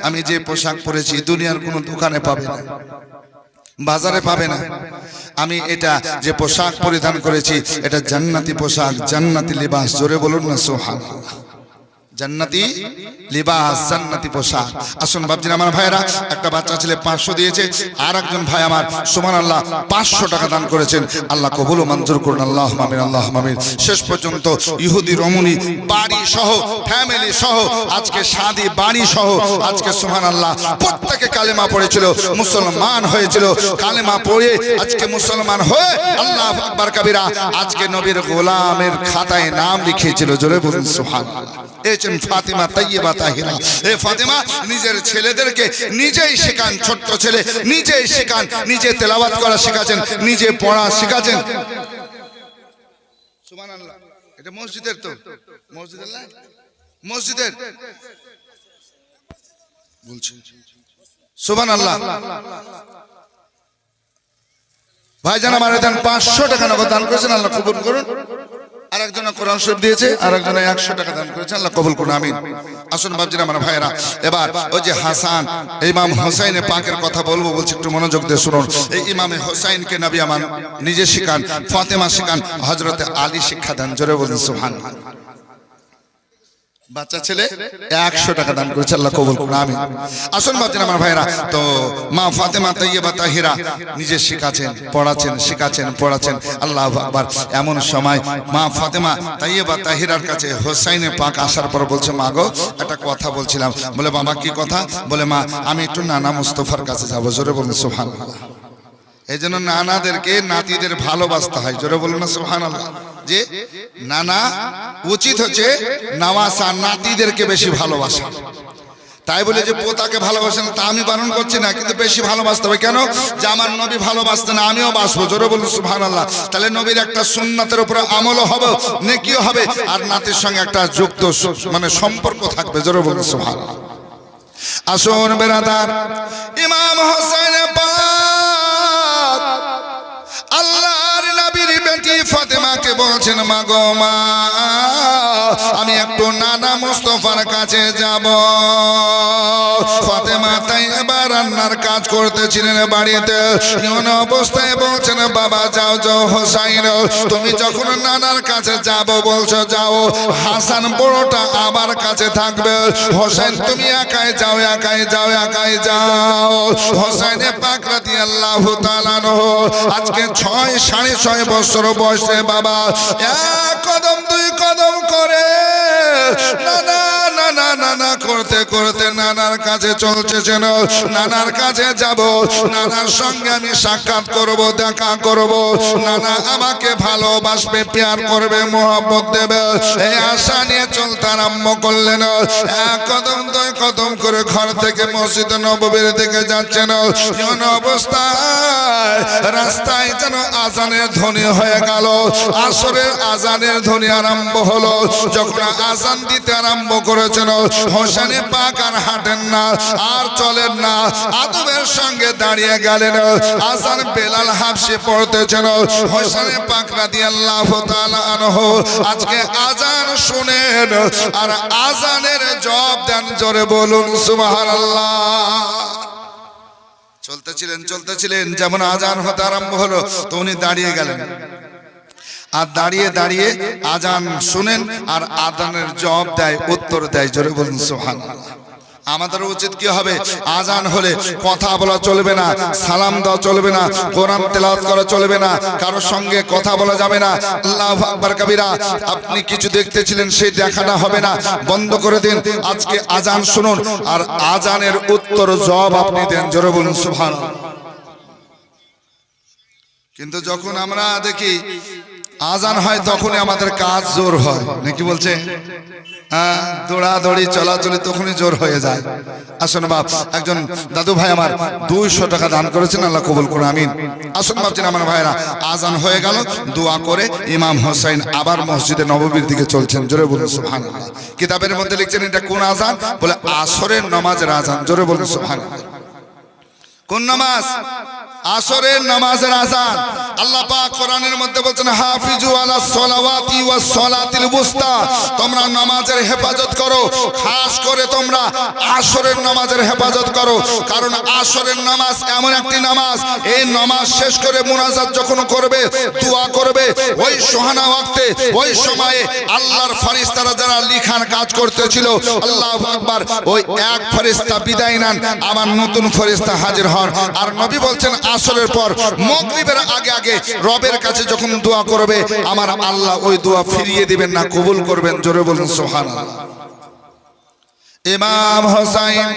আমি যে পোশাক পরেছি দুনিয়ার কোনো দোকানে পাবে না, বাজারে পাবে না। আমি এটা যে পোশাক পরিধান করেছি এটা জান্নাতি পোশাক, জান্নাতি লিবাস। জোরে বলুন না সুবহানাল্লাহ। জান্নাতি লিবাস, জান্নাতি পোশাক। আসুন বাপজিরা আমার ভাইরা, একটা বাচ্চা ছেলে 500 দিয়েছে, আর একজন ভাই আমার সুবহানাল্লাহ 500 টাকা দান করেছেন। আল্লাহ কবুল ও মঞ্জুর করুন, আল্লাহুম্মা আমিন, আল্লাহুম্মা আমিন। শেষ পর্যন্ত ইহুদি রমণী বাড়ি সহ, ফ্যামিলি সহ, আজকে শাদী বাড়ি সহ, আজকে সুবহানাল্লাহ প্রত্যেকে কালেমা পড়েছিল, মুসলমান হয়েছিল। কালেমা পড়ে আজকে মুসলমান হয়ে আল্লাহু আকবার কবিরা আজকে নবীর গোলামের খাতায় নাম লিখিয়েছিল। জোরে বলুন সুবহানাল্লাহ। ফাতিমা তাইয়্যিবা তাহিরা। এই ফাতিমা নিজের ছেলেদেরকে নিজেই শেখান, ছোট্ট ছেলে নিজেই শেখান, নিজে তেলাওয়াত করা শেখাচ্ছেন, নিজে পড়া শেখাচ্ছেন। সুবহানাল্লাহ। এটা মসজিদের তো, মসজিদের না, মসজিদের বলছি। সুবহানাল্লাহ। ভাইজান আমার দেন 500 টাকা নগদ দান করেছেন, আল্লাহ কবুল করুন। আরেকজন কোরআন শরীফ দিয়েছে, আরেকজন 100 টাকা দান করেছে, আল্লাহ কবুল করুন, আমিন। আসুন বাপজিরা আমার ভাইরা, এবার ওই যে হাসান ইমাম হোসেন পাকের কথা বলবো, বলছি একটু মনোযোগ দিয়ে শুনুন। এই ইমামে হোসেনকে নবী আমার নিজে শিখান, ফাতেমা শিখান, হযরতে আলী শিক্ষা দেন। জোরে বলুন সুবহানাল্লাহ। বাচ্চা ছেলে 100 টাকা দান করেছে, আল্লাহ কবুল করুন, আমিন। আসুন বাপজিরা আমার ভাইরা, তো মা ফাতেমা তাইয়্যিবা তাহিরা নিজে শিখাচ্ছেন, পড়াচ্ছেন, শিখাচ্ছেন, পড়াচ্ছেন। আল্লাহু আকবার। এমন সময় মা ফাতেমা তাইয়্যিবা তাহিরার কাছে হোসেন পাক আসার পর বলছে, মা গো একটা কথা বলছিলাম। বলে বাবা কি কথা? বলে মা আমি একটু নানা মুস্তাফার কাছে যাবো। জোরে বলুন সুবহানাল্লাহ। এই জন্য নানাদেরকে নাতিদের ভালোবাসতে হয়। জোরে বলুন না সুবহানাল্লাহ। যে নানা উচিত হচ্ছে নওয়াসা নাতিদেরকে বেশি ভালোবাসা। তাই বলে যে পোতাকে ভালোবাসেন তা আমি বারণ করছি না, কিন্তু বেশি ভালোবাসতে হবে। কেন? যে আমার নবী ভালোবাসতেন, আমিও বাসবো। জোরে বলুন সুবহানাল্লাহ। তাহলে নবীর একটা সুন্নাতের উপরে আমলও হবে, নেকিও হবে, আর নাতির সঙ্গে একটা যুক্ত মানে সম্পর্ক থাকবে। জোরে বলুন সুবহানাল্লাহ। আসুন বেরাদার, ইমাম হোসেন পাক আল্লাহর নবীর বেটি ফাতেমাকে বলছেন, মা গো মা আমি একটু নানা মুস্তাফার কাছে যাব। ফাতেমা তাইয়্যিবা রান্নার কাজ করতেছিলেন বাড়িতে, এমন অবস্থায় বলছেন, বাবা যাও যাও হোসেন, তুমি যখন নানার কাছে যাব বলছো যাও, হাসান বড়টা আমার কাছে থাকবে। হোসেন তুমি একাই যাও, একাই যাও, একাই যাও। হোসেন পাক রাদিয়াল্লাহু তাআলা আনহু আজকে 6.5 বছর বয়সে বাবা এক কদম দুই কদম করে নানা নানা নানা করতে করতে নানার কাছে চলছেন। নানার কাছে যাব, নানার সঙ্গে আমি সাক্ষাৎ করব, দেখা করব, নানা আমাকে ভালোবাসবে, প্যার করবে, মোহাম্মত দেবে, এই আশা নিয়ে চলতে আরম্ভ করলেন। এক কদম দুই কদম করে ঘর থেকে মসজিদ নববীর দিকে যাচ্ছেন। এমন অবস্থায় রাস্তায় যেন আজানের ধ্বনি হয়ে গেল। আসরের আজানের ধ্বনি আরম্ভ হলো। যখন আজান দিতে আরম্ভ করেছেন, হোসেন পাক আর হাঁটেন না, আর চলেন না, আদবের সঙ্গে দাঁড়িয়ে গেলেন। আজান বেলাল হাফসি পড়তেছেন। হোসেন পাক রাদিয়াল্লাহু তাআলা আনহু আজকে আজান শুনেন আর আজানের জবাব দেন। জোরে বলুন সুবহানাল্লাহ। চলতেছিলেন, যেমন আজান হতে আরম্ভ হলো তো উনি দাঁড়িয়ে গেলেন, আর দাঁড়িয়ে দাঁড়িয়ে আজান শুনেন আর আজানের জবাব দেয়, উত্তর দেয়। জোরে বলুন সুবহানাল্লাহ। আমাদের উচিত কি হবে? আজান হলে কথা বলা চলবে না, সালাম দেওয়া চলবে না, কোরআন তেলাওয়াত করা চলবে না, কারোর সঙ্গে কথা বলা যাবে না। আল্লাহু আকবার কবিরা। আপনি কিছু দেখতেছিলেন সেই দেখাটা হবে না, বন্ধ করে দিন। আজকে আজান শুনুন আর আজানের উত্তর জবাব আপনি দেন। জোরে বলুন সুবহানাল্লাহ। কিন্তু যখন আমরা দেখি আজান হয় তখনই আমাদের কাজ জোর হয়, নাকি বলছে? হ্যাঁ, দৌড়াদৌড়ি চলাচলি তখনই জোর হয়ে যায়। আসুন বাপ, একজন দাদু ভাই আমার 200 টাকা দান করেছেন, আল্লাহ কবুল করুন, আমিন। আসুন বাপজিরা আমার ভাইরা, আজান হয়ে গেল, দোয়া করে ইমাম হোসেন আবার মসজিদে নববীর দিকে চলছেন। জোরে বলুন সুবহানাল্লাহ। কিতাবের মধ্যে লিখছেন এটা কোন আজান? বলে আসরের নামাজের আজান। জোরে বলুন সুবহানাল্লাহ। কোন নামাজ? আসরের নামাজের আযান। আল্লাহ পাক কোরআনের মধ্যে বলছেন হাফিজু আলাস সালাওয়াতি ওয়াস সালাতিল বুস্তা, তোমরা নামাজের হেফাজত করো, খাস করে তোমরা আসরের নামাজের হেফাজত করো। কারণ আসরের নামাজ এমন একটি নামাজ, এই নামাজ শেষ করে মুনাজাত যখন করবে, দোয়া করবে, ওই সোহানা ওয়াক্তে ওই সময়ে আল্লাহর ফেরেশতারা যারা লিখার কাজ করতেছিল, আল্লাহু আকবার, ওই এক ফেরেশতা বিদায় নেন, আবার নতুন ফেরেশতা হাজির হন। আর নবী বলছেন আসরের পর মাগরিবের আগে আগে রবের কাছে যখন দোয়া করবে, আমার আল্লাহ ওই দোয়া ফিরিয়ে দিবেন না, কবুল করবেন। জোরে বলুন সুবহানাল্লাহ। ইমাম হোসেন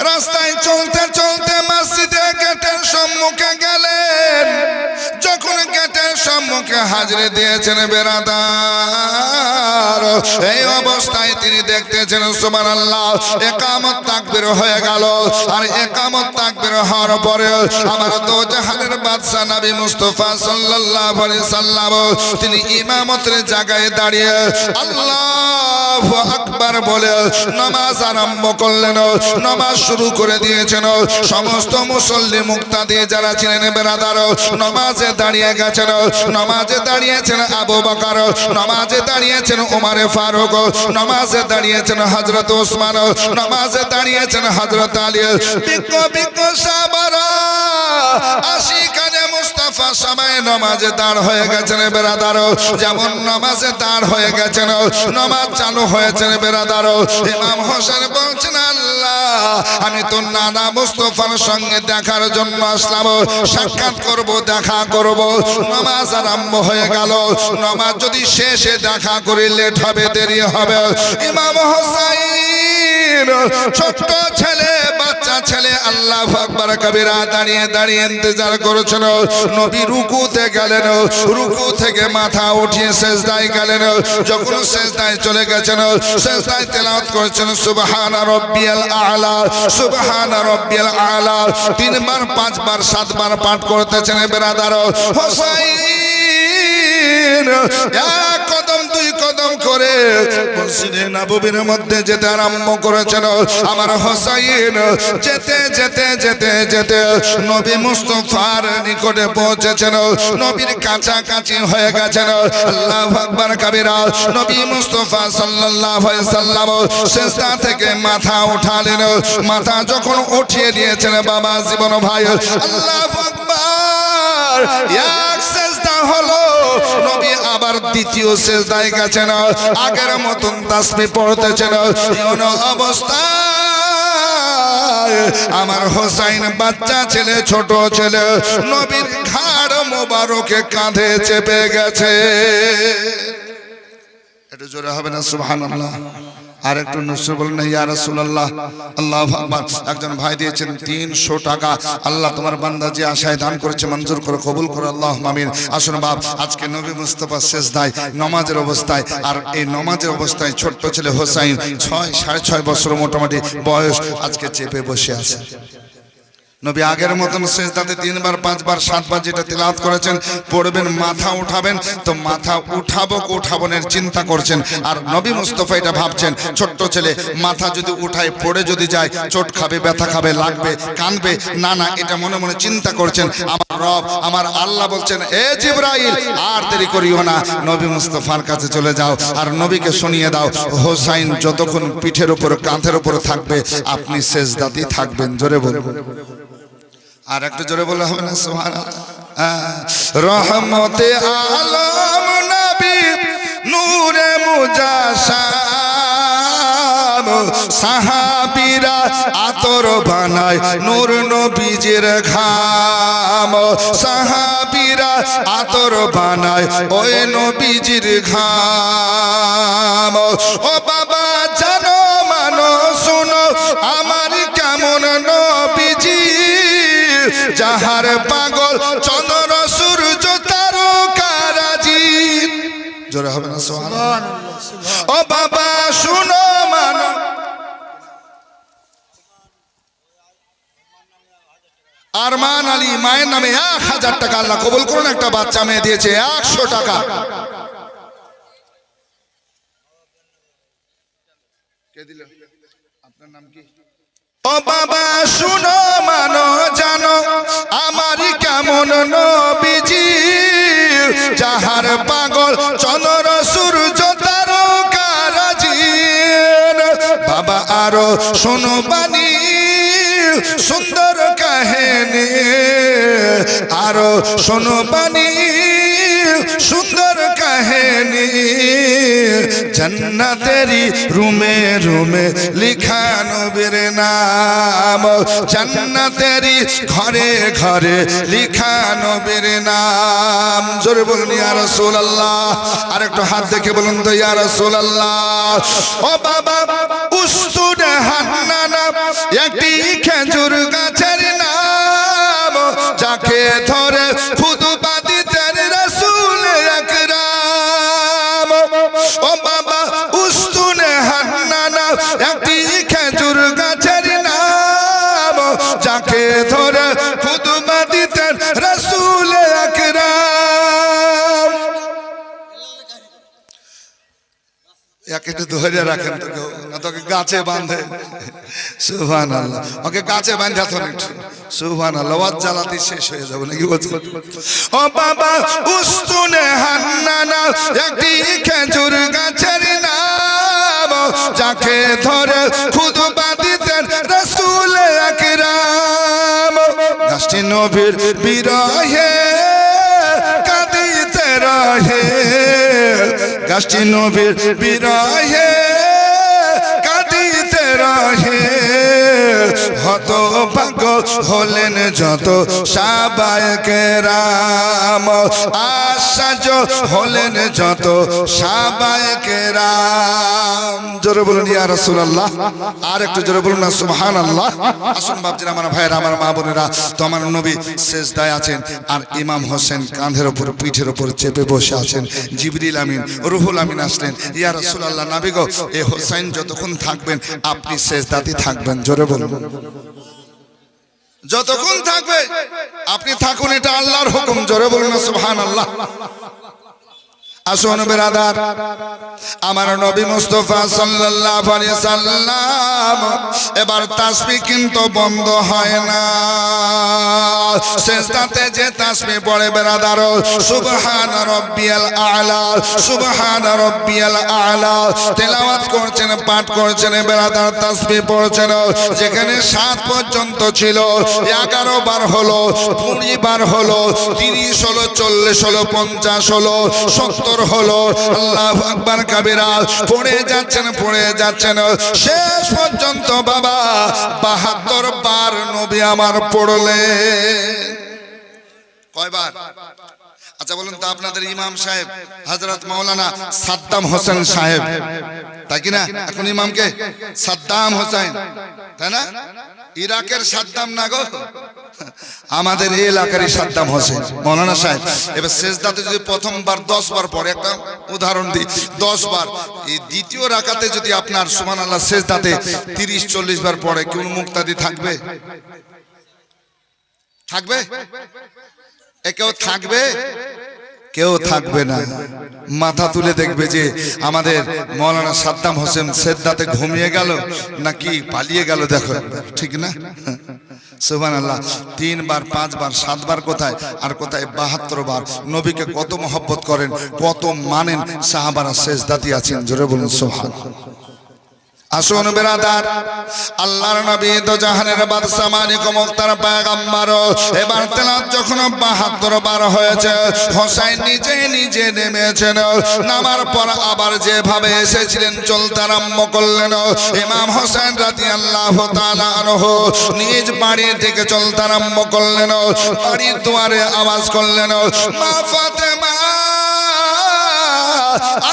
রাস্তায় চলতে চলতে মসজিদে গেটের সম্মুখে গেলেন। যখন গেটের সম্মুখে হাজির দিয়েছেন বেরাদার, এই অবস্থায় তিনি দেখতেছেন সুবহানাল্লাহ, ইকামত তাকবীর হয়ে গেল। আর ইকামত তাকবীর হওয়ার পরে আমার দো জাহানের বাদশা নবী মুস্তাফা সাল্লাল্লাহু আলাইহি সাল্লাম তিনি ইমামতের জায়গায় দাঁড়িয়ে আল্লাহু আকবার বলে নামাজ আরম্ভ করলেন, নামাজ শুরু করে দিয়েছেন। সমস্ত মুসল্লি মুক্তাদি যারা ছিলেন বেরাদার নামাজে দাঁড়িয়ে গেছেন। নামাজে দাঁড়িয়েছেন আবু বকর, নামাজে দাঁড়িয়েছেন ওমরে ফারুক, নামাজে দাঁড়িয়েছেন হযরত ওসমান, নামাজে দাঁড়িয়েছেন হযরত আলী। বিজ্ঞ বিজ্ঞ সাহাবারা আশিকানে মুস্তাফা সবাই নামাজে দাঁড় হয়ে গেছেন বেরাদার। যেমন নামাজে দাঁড় হয়ে গেছেন, নামাজ চালু হয়েছেন বেরাদার। ইমাম হোসেন বলছেন আল্লাহ, আমি তো নানা মুস্তাফার সঙ্গে দেখার জন্য আসলাম, সাক্ষাৎ করব, দেখা করব। নামাজ আরম্ভ হয়ে গেল, নামাজ যদি শেষে দেখা করে লেট হবে, দেরি হবে। ইমাম হোসেন ছোট্ট ছেলে, বাচ্চা ছেলে, আল্লাহু আকবার কবিরা দাঁড়িয়ে দাঁড়িয়ে ইন্তজার করেছেন। নবী রুকুতে গেলেন, রুকু থেকে মাথা উঠিয়ে সিজদায় গেলেন। যখন সিজদায় চলে গেছেন, সিজদায় তেলাওয়াত করেছেন সুবহানা রাব্বিয়াল আ'লা, সুবহানা রাব্বিয়াল আ'লা। 3 বার 5 বার 7 বার পাঠ করতেছেন বেরাদার। হোসেন এক কদম 2 কদম করে মসজিদে নববীর মধ্যে যেতে আরম্ভ করেছেন। আমার হোসেন যেতে যেতে যেতে যেতে নবী মুস্তাফার নিকটে পৌঁছেছেন, নবীর কাছাকাছি হয়ে গেছেন। আল্লাহু আকবার কবিরা। নবী মুস্তাফা সাল্লাল্লাহু আলাইহি সাল্লাম সিজদা থেকে মাথা উঠালেন। মাথা যখন উঠিয়ে দিয়েছেন বাবা জীবন ভাই, আল্লাহু আকবার, এক সিজদা হলো, নবী আবার দ্বিতীয় সিজদায় গেছেন। আগের মতন তাসবিহ পড়তেছেন। এমন অবস্থায় আমার হোসেন বাচ্চা ছেলে, ছোট ছেলে, নবীর ঘাড় মোবারকে কাঁধে চেপে গেছে। একটু জোরে হবে না সুবহানাল্লাহ? আর একটু নসর বলেন না ইয়া রাসূলুল্লাহ। আল্লাহু আকবার। একজন ভাই দিয়েছেন 300 টাকা। আল্লাহ তোমার বান্দা যে আশায় দান করেছে মঞ্জুর করে কবুল করো, আল্লাহুম্মা আমিন। আসুন বাপ, আজকে নবী মুস্তাফা সিজদায় নামাজের অবস্থায়, আর এই নামাজের অবস্থায় ছোট্ট ছেলে হোসেন 6.5 বছর মোটামুটি বয়স, আজকে চেপে বসে আছে। নবী আগের মতন সিজদাতে 3 বার 5 বার 7 বার যেটা তেলাওয়াত করেছেন পড়বেন, মাথা উঠাবেন, তো মাথা উঠাবো উঠাবনের চিন্তা করছেন। আর নবী মুস্তাফা এটা ভাবছেন, ছোট্ট ছেলে মাথা যদি উঠায় পড়ে যদি যায় চোট খাবে, ব্যথা খাবে, লাগবে, কানবে, না না, এটা মনে মনে চিন্তা করছেন। আমার রব, আমার আল্লাহ বলছেন, এ জিবরাইল আর দেরি করিও না, নবী মুস্তাফার কাছে চলে যাও আর নবীকে শুনিয়ে দাও, হোসেন যতক্ষণ পিঠের উপর কাঁধের উপর থাকবে আপনি সিজদাতেই থাকবেন। জোরে বলুন, আর একটু জোরে বলা হবে না সুবহানাল্লাহ? রহমতে আলম নবী নূরে মুজাসসাম, সাহাবীরা আতর বানায় নূর নবীজির ঘাম, সাহাবীরা আতর বানায় ওই নবীজির ঘাম। ও বাবা জানো মানো শুনো আমার কেমন নবীজি, যাহার পাগল চন্দ্র সূর্য তারকারাজি। জোরে হবে না সুবহানাল্লাহ? ও বাবা শুনো মানো, আরমান আলী মায়ের নামে 1000 টাকা আল্লাহ কবুল করুন। একটা বাচ্চা মেয়ে দিয়েছে 100 টাকা। কে দিল? আপনার নাম কি? ও বাবা শুনো মানো জানো আমার শোনো বাণী সুন্দর কাহিনী আরো শোনো বাণী সুন্দর কাহিনী জান্নাতেরি রুমে রুমে লিখা নবীর নাম জান্নাতেরি ঘরে ঘরে লিখা নবীর নাম জোরে বলুন ইয়া রাসূলুল্লাহ আর একটু হাত দেখে বলুন তো ইয়া রাসূলুল্লাহ ও বাবা উস্তুদ হান্নানা একটি খেজুর গাছের নাম যাকে ধরে খুতবা দিতেন রাসূল আকরাম ও বাবা উস্তুদ হান্নানা একটি খেজুর গাছের নাম যাকে ধরে খুতবা দিতেন রাসূল আকরাম একে ধরে রাখেন তো কেউ না তোকে গাছে বাঁধে সুবহানাল্লাহ ওকে গাছে বাঁধা তো না সুবহানাল্লাহ ওয়াজ জ্বালাতে শেষ হয়ে যাবে নাকি বলছো ও বাবা উস্তুনে হান্নানা একটি খেজুর গাছের নাম যাকে ধরে খুতবা দিতেন রাসূল আকরাম গাছটি নবীর বিরহে কাঁদিতে রহে গাছটি নবীর বিরহে কাঁদিতে রহে হতভাগ্য হলেন যত সাহাবায়ে কেরাম আশ্চর্য হলেন যত সাহাবায়ে কেরাম জোরে বলুন ইয়া রাসূলুল্লাহ আর একটু জোরে বলুন না সুবহানাল্লাহ আসুন বাপজিরা আমার ভাইয়েরা আমার মা বোনেরা তো আমার নবী সেজদায় আছেন আর ইমাম হোসেন কাঁধের উপর পিঠের উপর চেপে বসে আছেন জিবরিল আমিন রুহুল আমিন আসলেন ইয়া রাসূলুল্লাহ নবী গো এই হোসেন যতক্ষণ থাকবেন আপনি সেজদাতে থাকবেন জোরে বলুন যতক্ষণ থাকবে আপনি থাকুন এটা আল্লাহর হুকুম জোরে বলুন সুবহানাল্লাহ আসুন বেরাদার আমার নবী মুস্তাফা সাল্লাল্লাহু আলাইহি সাল্লাম এবার তাসবিহ কিন্তু বন্ধ হয় না সেজদাতে যে তাসবিহ পড়ে বেরাদার সুবহান রাব্বিয়াল আ'লা সুবহান রাব্বিয়াল আ'লা তেলাওয়াত করছেন পাঠ করছেন বেরাদার তাসবিহ পড়ছেন যেখানে 7 পর্যন্ত ছিল 11 বার হলো 20 বার হলো 30 হলো 40 হলো 50 হলো 70 হলো আল্লাহু আকবার কাবীরা পড়ে যাচ্ছেন শেষ পর্যন্ত বাবা 72 বার নবী আমার পড়লেন কয়বার আচ্ছা বলুন তো আপনাদের ইমাম সাহেব হযরত মাওলানা সাদ্দাম হোসেন সাহেব তাই কি না এখন ইমামকে সাদ্দাম হোসেন তাই না ইরাকের সাদ্দাম না গো আমাদের এই এলাকারই সাদ্দাম হোসেন মাওলানা সাহেব এবার সেজদাতে যদি প্রথমবার 10 বার পড়ে একটা উদাহরণ দিই 10 বার এই দ্বিতীয় রাকাতে যদি আপনার সুবহানাল্লাহ সেজদাতে 30-40 বার পড়ে কোন মুক্তাদি থাকবে থাকবে কেউ থাকবে কেউ থাকবে না মাথা তুলে দেখবে যে আমাদের মাওলানা সাদ্দাম হোসেন সেজদাতে ঘুমিয়ে গেল নাকি পালিয়ে গেল দেখো ঠিক না সুবহানাল্লাহ 3 বার 5 বার 7 বার কোথায় আর কোথায় 72 বার নবীকে কত মহব্বত করেন কত মানেন সাহাবারা সেজদাতে আছেন জোরে বলুন সুবহানাল্লাহ আসুন বেরাদার আল্লাহর নবী তো জাহানের বাদশা মালিক মুক্তার পয়গম্বর এবার তেলাওয়াত যখন 72 বার হয়েছে হোসেন নিজে নেমেছেন নামার পর আবার যেভাবে এসেছিলেন চলতে আরম্ভ করলেন ইমাম হোসেন রাদিয়াল্লাহু তাআলা আনহু নিজ বাড়ি থেকে চলতে আরম্ভ করলেন বাড়ির দুয়ারে আওয়াজ করলেন মা ফাতেমা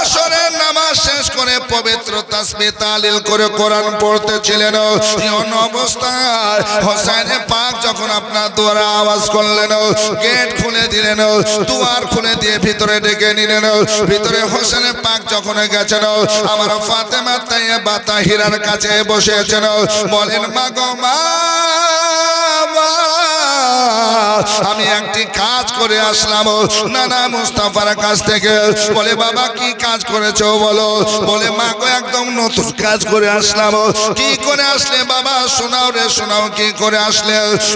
আসরের নামাজ শেষ করে পবিত্র তাসবিহ তাহলিল করে কোরআন পড়তেছিলেন এমন অবস্থায় হোসেন পাক যখন আপনার দুয়ারে আওয়াজ করলেন গেট খুলে দিলেন দুয়ার খুলে দিয়ে ভিতরে ডেকে নিলেন ভিতরে হোসেন পাক যখন গেছেন আমার ফাতেমা তাইয়্যিবা তাহিরার কাছে বসেছেন বলেন মা গো মা আমি একটি কাজ করে আসলাম নানা মুস্তাফার কাছ থেকে বলে বাবা কি কাজ করেছো বলো বলে মা গো একদম নতুন কাজ করে আসলাম কি করে আসলে বাবা শোনাও রে শোনাও কি করে আসলে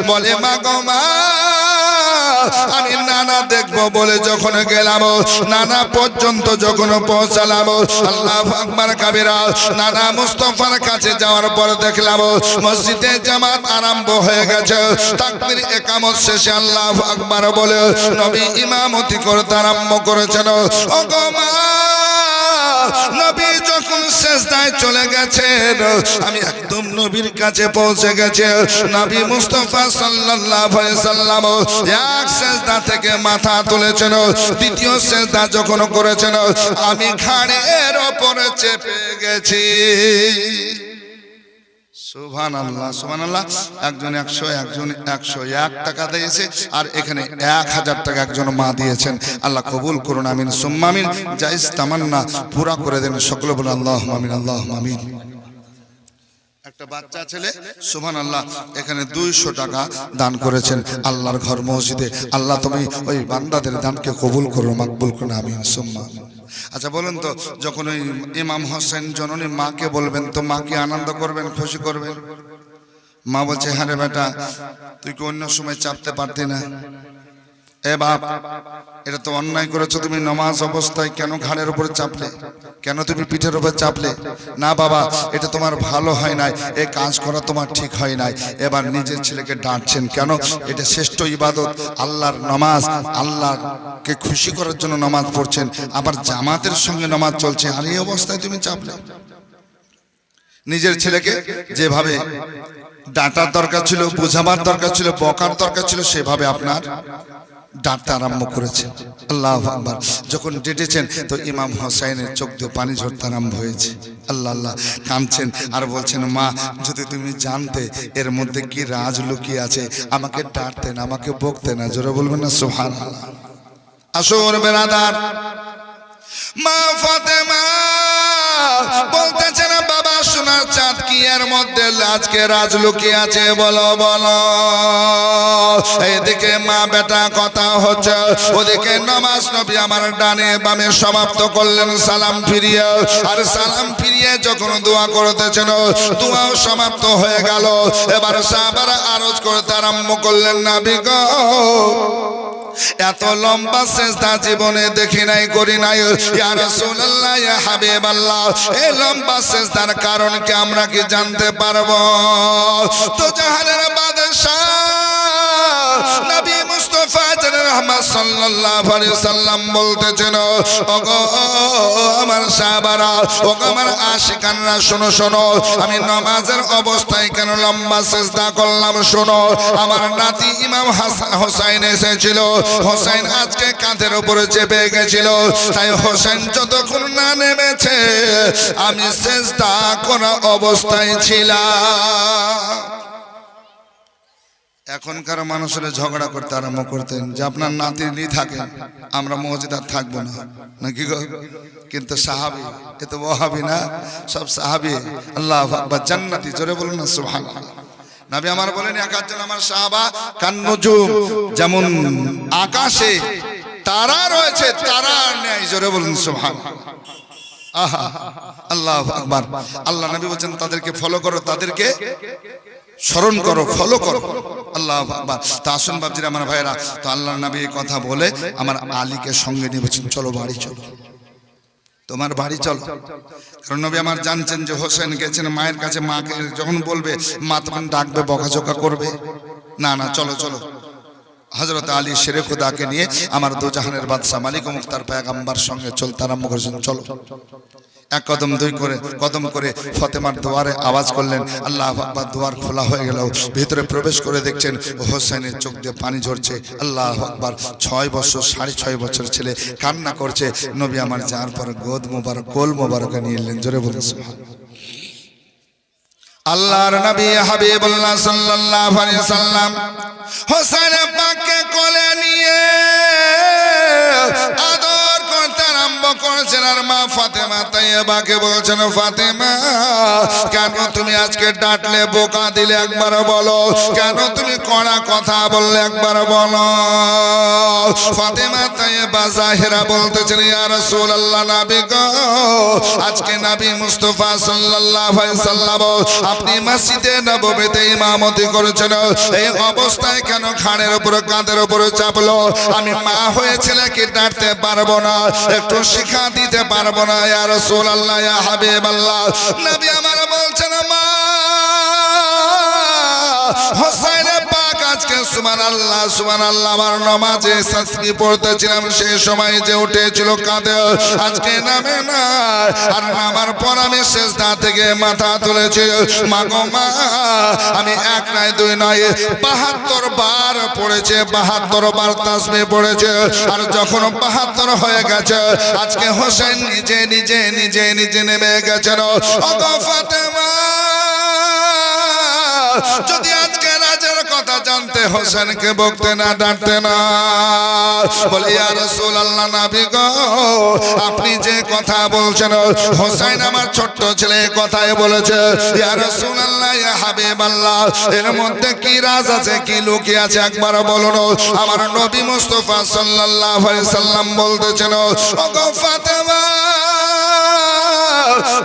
বলে মা গো মা আমি নানা দেখবো বলে যখন গেলাম, নানা পর্যন্ত যখন পৌঁছালাম, আল্লাহু আকবার কাবীরা, নানা মুস্তাফার কাছে যাওয়ার পর দেখলাম মসজিদে জামাত আরম্ভ হয়ে গেছে। তাকবীর ইকামত শেষে আল্লাহু আকবার বলে নবী ইমামতি করতে আরম্ভ করেছেন। ও গো মা, নবী যখন সিজদায় চলে গেছেন, আমি একদম নবীর কাছে পৌঁছে গেছে। নবী মুস্তাফা সাল্লাল্লাহু আলাইহি সাল্লাম এক সিজদা থেকে মাথা তুলেছেন, দ্বিতীয় সিজদা যখন করেছেন, আমি ঘাড়ের উপরে চেপে গেছি। সুবহানাল্লাহ, সুবহানাল্লাহ। একজন 100, একজন 101 টাকা দিয়েছে, আর এখানে 1000 টাকা একজন মা দিয়েছেন। আল্লাহ কবুল করুন, আমিন সুম্মা আমিন। জায়েজ তামান্না পুরা করে দেন, সকলে বলুন আল্লাহুম্মা আমিন, আল্লাহুম্মা আমিন। একটা বাচ্চা ছেলে সুবহানাল্লাহ এখানে 200 টাকা দান করেছেন আল্লাহর ঘর মসজিদে। আল্লাহ তুমি ওই বান্দাদের দানকে কবুল করো, মাকবুল করো, আমিন সুম্মা আমিন। আচ্ছা বলুন তো, যখন ওই ইমাম হোসেন জননী মাকে বলবেন, তো মা কি আনন্দ করবেন, খুশি করবেন? মা বলছে, হ্যাঁ রে বেটা, তুই কি অন্য সময় চাপতে পারতি না? এ বাপ, এটা তো অন্যায় করেছো, তুমি নামাজ অবস্থায় কেন ঘাড়ের উপরে চাপলে, কেন তুমি পিঠের উপরে চাপলে? না বাবা, এটা তোমার ভালো হয় নাই, এই কাজ করা তোমার ঠিক হয় নাই। এবার নিজের ছেলেকে ডাঁটছেন কেন? এটা শ্রেষ্ঠ ইবাদত, আল্লাহর নামাজ, আল্লাহকে খুশি করার জন্য নামাজ পড়ছেন, আবার জামাতের সঙ্গে নামাজ চলছে, আর এই অবস্থায় তুমি চাপলে। নিজের ছেলেকে যেভাবে ডাঁটার দরকার ছিল, বোঝাবার দরকার ছিল, বকার দরকার ছিল, সেভাবে আপনার ডাঁটতে আরম্ভ করেছে। আল্লাহু আকবার। যখন ডেটেছেন তো ইমাম হোসেনের চোখ দিয়ে পানি ঝরতে আরম্ভ হয়েছে। আল্লাহ আল্লাহ কাঁদছেন আর বলছেন, মা যদি তুমি জানতে এর মধ্যে কি রাজ লুকিয়ে আছে, আমাকে ডাঁটতেন, আমাকে বকতেন না। জোরে বলবেন না সুবহানাল্লাহ। আসুন বেরাদার, মা ফাতেমা বলতেছেন, বাবা সোনার চাঁদ কি এর মধ্যে আজকে রাজ লুকিয়ে আছে, বলো বলো। এদিকে মা বেটা কথা হচ্ছে, ওদিকে নামাজ নবী আমার ডানে বামে সমাপ্ত করলেন সালাম ফিরিয়ে। আর সালাম ফিরিয়ে যখন দোয়া করতেছেন, দোয়াও সমাপ্ত হয়ে গেল। এবার সাহাবারা আরজ করতে আরম্ভ করলেন, নবী গো, এত লম্বা সিজদা জীবনে দেখি নাই, করি নাই। ইয়া রাসূলুল্লাহ, ইয়া হাবিবাল্লাহ, এই লম্বা সিজদার কারণ কি আমরা কি জানতে পারবো? তো জাহানের বাদশাহ নবী মুস্তাফা রহমত সাল্লাল্লাহু আলাইহি সাল্লাম বলতেছেন, ওগো আমার সাহাবারা, ওগো আমার আশিকানরা, শোনো শোনো, আমি নামাজের অবস্থায় কেন লম্বা সিজদা করলাম শোনো। আমার নাতি ইমাম হাসান হোসেন এসেছিল, হোসেন আজকে কাঁধের উপরে চেপে গেছিল, তাই হোসেন যতক্ষণ না নেমেছে আমি সিজদা করা অবস্থায় ছিলাম। এখনকার মানুষেরা ঝগড়া করতে আরম্ভ করতেন যে আপনার নাতি নি থাকেন, আমরা মসজিদ আর থাকবো না, নাকি গো? কিন্তু সাহাবী, এ তো ওয়াহাবী না, সব সাহাবী। আল্লাহু আকবার, জান্নাতি। জোরে বলুন না সুবহানাল্লাহ। নবী আমার বলেন, একজন আমার সাহাবা কান্নুজুম, যেমন আকাশে তারা রয়েছে তারার ন্যায়। জোরে বলুন সুবহানাল্লাহ। আহা, আল্লাহু আকবার। আল্লাহ নবী বলেন, তাদেরকে ফলো করো, তাদেরকে স্মরণ করো, ফলো করো। আল্লাহু আকবার। তা আসুন বাবজিরা, আমার ভাইরা, তো আল্লাহর নবী এই কথা বলে আমার আলীকে সঙ্গে নিয়ে বলছেন, চলো বাড়ি চলো, তোমার বাড়ি চলো। কারণ নবী আমার জানছেন যে হোসেন গেছেন মায়ের কাছে, মাকে যখন বলবে মা তখন ডাকবে, বকাঝকা করবে। না না, চলো চলো। হযরত আলী শেরে খুদাকে নিয়ে আমার দু জাহানের বাদশা মালিক ও মুখতার পয়গম্বর সঙ্গে চলতে আরম্ভ করেছেন। চলো, এক কদম দুই করে কদম করে ফতেমার দুয়ারে আওয়াজ করলেন। আল্লাহু আকবার। দুয়ার খোলা হয়ে গেল, ভিতরে প্রবেশ করে দেখছেন হোসেনের চোখ দিয়ে পানি ঝরছে। আল্লাহু আকবার। 6 বছর 6.5 বছর ছেলে কান্না করছে। নবী আমার যাওয়ার পর গোদ মোবারক, কোল মোবারক নিয়ে এলেন। জোরে বলুন সুবহানাল্লাহ। আল্লাহর নবী হাবিবুল্লাহ সাল্লাল্লাহু আলাইহি সাল্লাম হোসেন পাককে কোলে নিয়ে আদর করতে আরম্ভ করেছেন আর মা ফাতেমা তাইয়্যিবাকে বলছেন, ফাতেমা কেন তুমি আজকে ডাঁটলে, বোকা দিলে, একবার বলো কেন তুমি কড়া কথা বললে, একবার বলো। ফাতেমা তাইয়্যিবা জাহেরা বলতেছেন, ইয়া রাসূলুল্লাহ, নবী গো, আজকে নবী মুস্তাফা সাল্লাল্লাহু আলাইহি সাল্লাম আপনি মসজিদে নববীতে ইমামতি করেছেন, এই অবস্থায় কেন ঘাড়ের উপর কাঁধের উপর চাপলো? আমি মা হয়ে ছেলেকে ডাঁটতে পারবো না, একটু শিক্ষা দিতে পারবো না? ইয়া রাসূলুল্লাহ, ইয়া হাবিবাল্লাহ, নবী আমার বলছেন, মা হোসেন পাক আজকে সুবহানাল্লাহ সুবহানাল্লাহ আমার নামাজে তাসবিহ পড়তেছিলাম, সেই সময় যে উঠেছিল কাঁধে, আজকে নামে না। আর নামার পর আমি সিজদা থেকে মাথা তুলেছি, মা গো মা, আমি এক নয় দুই নয় 72 বার পড়েছে, 72 বার তাসবিহ পড়েছে। আর যখন 72 হয়ে গেছে, আজকে হোসেন নিজে নিজে নিজে নিজে নেমে গেছেন। ও গো ফাতেমা, যদি আজকে রাজের কথা জানতে হোসেনকে বকতে না, ডাঁটতে না। বলে, ইয়া রাসূলুল্লাহ, নবী গো, আপনি যে কথা বলছেন, হোসেন আমার ছোট্ট ছেলে কথাই বলেছে। ইয়া রাসূলুল্লাহ, ইয়া হাবিবাল্লাহ, এর মধ্যে কি রাজ আছে, কি লুকিয়ে আছে, একবার বলুন। আমার নবী মুস্তাফা সাল্লাল্লাহু আলাইহি সাল্লাম বলতেছেন, ও গো ফাতেমা,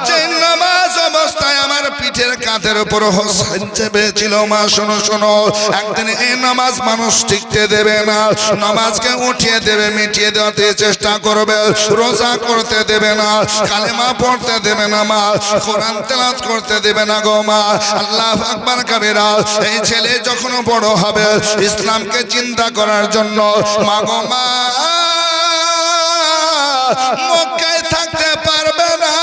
যে নামাজ অবস্থায় আমার পিঠের কাঁধের উপর হোসেন চেপেছিল, মা শোনো শোনো, একদিন এই নামাজ মানুষ টিকতে দেবে না, নামাজকে উঠিয়ে দেবে, মিটিয়ে দেওয়াতে চেষ্টা করবে, রোজা করতে দেবে না, কালেমা পড়তে দেবে না মা, কোরআন তেলাওয়াত করতে দেবে না গো মা। আল্লাহু আকবার কাবীরা। এই ছেলে যখন বড় হবে ইসলামকে চিন্তা করার জন্য, মা গো মা, মক্কায় থাকতে পারবে না,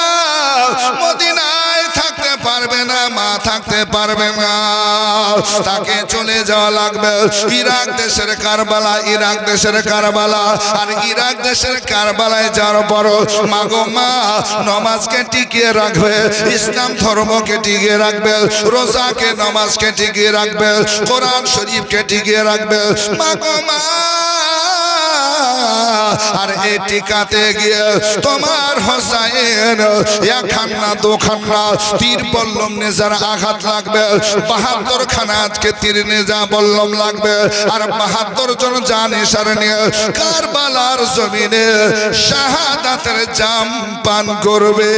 মদিনায় থাকতে পারবে না, মা থাকতে পারবে না, তাকে চলে যাওয়া লাগবে ইরাক দেশের কারবালা, ইরাক দেশের কারবালা। আর ইরাক দেশের কারবালায় যাওয়ার পর মা গো মা, নামাজকে টিকিয়ে রাখবে, ইসলাম ধর্মকে টিকিয়ে রাখবে, রোজাকে নামাজকে টিকিয়ে রাখবে, কোরআন শরীফকে টিকিয়ে রাখবে, মা গো মা। আর এই টিকাতে গিয়ে তোমার হোসেন একখানা দুখানা তীর বল্লম নেজার আঘাত লাগবে, 72 খানা আজকে তীর নেজা বল্লম লাগবে। আর 72 জন জানিসার নিয়ে কারবালার জমিনে শাহাদাতের জাম পান করবে।